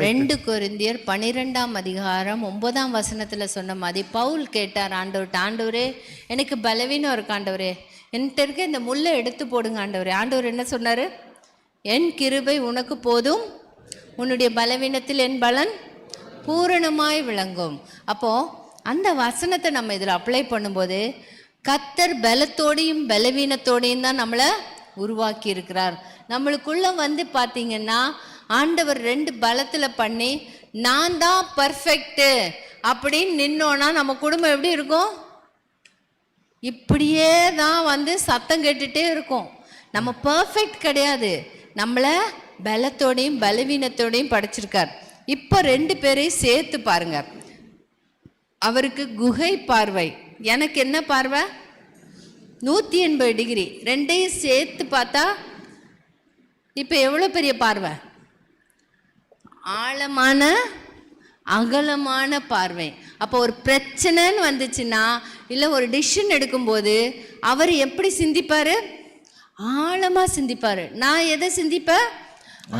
2 கொரிந்தியர் 12ஆம் அதிகாரம் 9ஆம் வசனத்துல சொன்ன மாதிரி பவுல் கேட்டார் ஆண்டவர்கிட்ட, ஆண்டவரே எனக்கு பலவீனம் இருக்கு ஆண்டவரே, என்கிட்ட இருக்க இந்த முள்ளை எடுத்து போடுங்க ஆண்டவரே. ஆண்டவர் என்ன சொன்னாரு? என் கிருபை உனக்கு போதும், உன்னுடைய பலவீனத்தில் என் பலன் பூரணமாய் விளங்கும். அப்போ அந்த வசனத்தை நம்ம இதில் அப்ளை பண்ணும்போது கர்த்தர் பலத்தோடையும் பலவீனத்தோடையும் தான் நம்மளை உருவாக்கி இருக்கிறார். நம்மளுக்குள்ள வந்து பார்த்தீங்கன்னா ஆண்டவர் 2 பலத்தில் பண்ணி நான் தான் பர்ஃபெக்ட்டு அப்படின்னு நின்னோன்னா நம்ம குடும்பம் எப்படி இருக்கும்? இப்படியே தான் வந்து சத்தம் கேட்டுட்டே இருக்கும். நம்ம பர்ஃபெக்ட் கிடையாது, நம்மளை பலத்தோடையும் பலவீனத்தோடையும் படைச்சிருக்கார். இப்போ 2 பேரையும் சேர்த்து பாருங்க. அவருக்கு குகை பார்வை, எனக்கு என்ன பார்வை? 180 டிகிரி. 2ஐயும் சேர்த்து பார்த்தா இப்போ எவ்வளோ பெரிய பார்வை? ஆழமான அகலமான பார்வை. அப்போ ஒரு பிரச்சனைன்னு வந்துச்சுன்னா இல்லை ஒரு டிசிஷன் எடுக்கும்போது அவர் எப்படி சிந்திப்பார்? ஆழமாக சிந்திப்பார். நான் எதை சிந்திப்பேன்?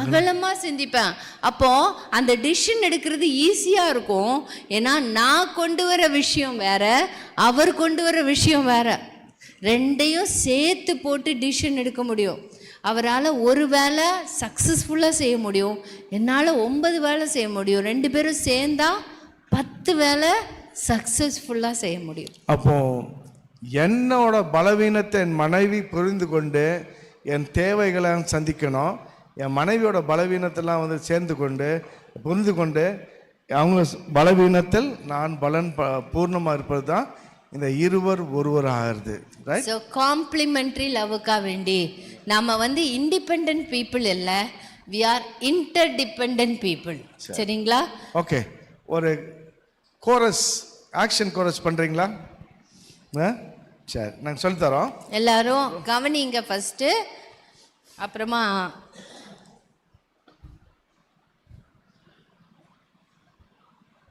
அகலமாக சிந்திப்பேன். அப்போ அந்த டிசிஷன் எடுக்கிறது ஈஸியாக இருக்கும். ஏன்னா நான் கொண்டு வர விஷயம் வேற, அவர் கொண்டு வர விஷயம் வேற. 2ஐயும் சேர்த்து போட்டு டிசிஷன் எடுக்க முடியும். அவரால் ஒரு வேலை சக்ஸஸ்ஃபுல்லாக செய்ய முடியும், என்னால் 9 வேலை செய்ய முடியும். 2 பேரும் சேர்ந்தா 10 வேலை சக்ஸஸ்ஃபுல்லாக செய்ய முடியும். அப்போ என்னோட பலவீனத்தை என் மனைவி புரிந்து கொண்டு என் தேவைகளை சந்திக்கணும். என் மனைவியோட பலவீனத்தெல்லாம் வந்து சேர்ந்து கொண்டு புரிந்து கொண்டு அவங்க பலவீனத்தில் நான் பலன் பூர்ணமாக இருப்பது தான் இந்த இருவர் ஒருவர் ஆகிறது. ரைட்? ஸோ காம்ப்ளிமெண்ட்ரி லவ்வுக்காக வேண்டி நம்ம வந்து இண்டிபெண்ட் பீப்புள் இல்லை, வி ஆர் இன்டர்டிபெண்ட் பீப்புள். சரிங்களா? ஓகே, ஒரு கோரஸ், ஆக்ஷன் கோரஸ் பண்ணுறீங்களா? சரி, நாங்கள் சொல்லித்தரோம். எல்லாரும் கவனிங்க ஃபஸ்ட்டு, அப்புறமா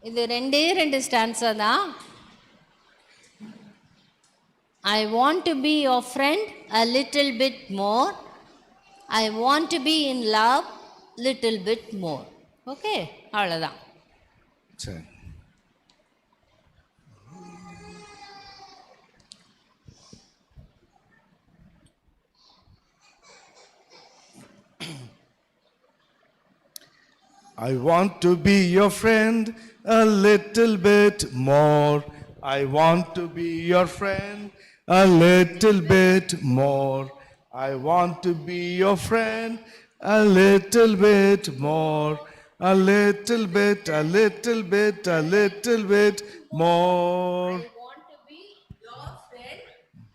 இது 2 ஸ்டான்ஸா தான். I want to be your friend a little bit more. I want to be in love little bit more. Okay, அவ்வளோதான். சரி. I want to be your friend a little bit more. I want to be your friend a little bit more. I want to be your friend a little bit more. A little bit, a little bit, a little bit more. I want to be your friend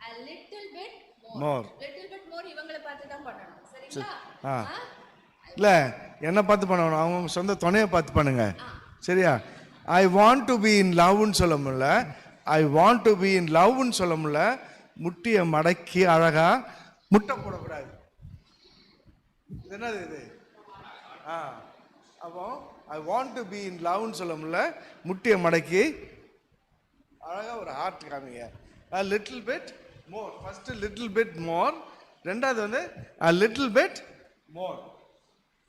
a little bit more. More. Little bit more இவங்களை பார்த்து தான் பண்ணணும். சரிங்களா? இல்லை, என்ன பார்த்து பண்ணணும்? அவங்க சொந்த துணையை பார்த்து பண்ணுங்க. சரியா? I want to be in லவ்னு சொல்ல முடியல, I want to be in லவ்னு சொல்ல முடியல. முட்டியை மடக்கி அழகா முட்டை போடக்கூடாது. இது என்னது இது? அப்போ I want to be in லவ்னு சொல்ல முடியல, முட்டியை மடக்கி அழகா ஒரு ஹார்ட் காமிங்க. Little bit more. First little bit more, ரெண்டாவது வந்து லிட்டில் பிட் மோர்.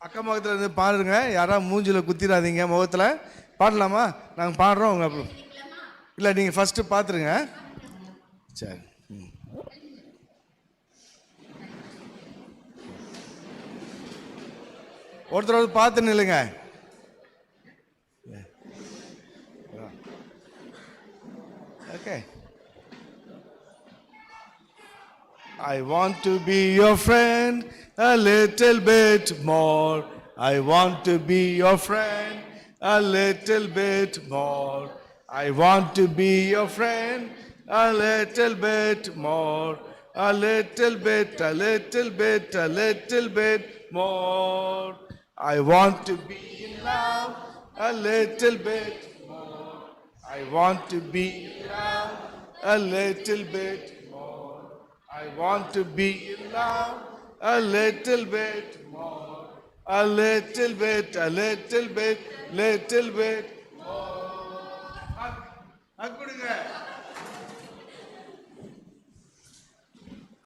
அக்கம் பக்கத்தில் இருந்து பாருங்க, யாராவது மூஞ்சில் குத்திடாதீங்க முகத்தில். பாடலாமா? நாங்கள் பாடுறோம். உங்க அப்புறம் இல்லை, நீங்கள் ஃபஸ்ட்டு பார்த்துருங்க. சரி. ஒருத்தர் பார்த்து நில்லுங்க. Okay. I want to be your friend a little bit more. I want to be your friend a little bit more. I want to be your friend a little bit more. A little bit, a little bit, a little bit more. I want to be in love a little bit more. I want to be in love a little bit more. I want to be in love a little bit more. A little bit, a little bit, little bit more. கொடுங்க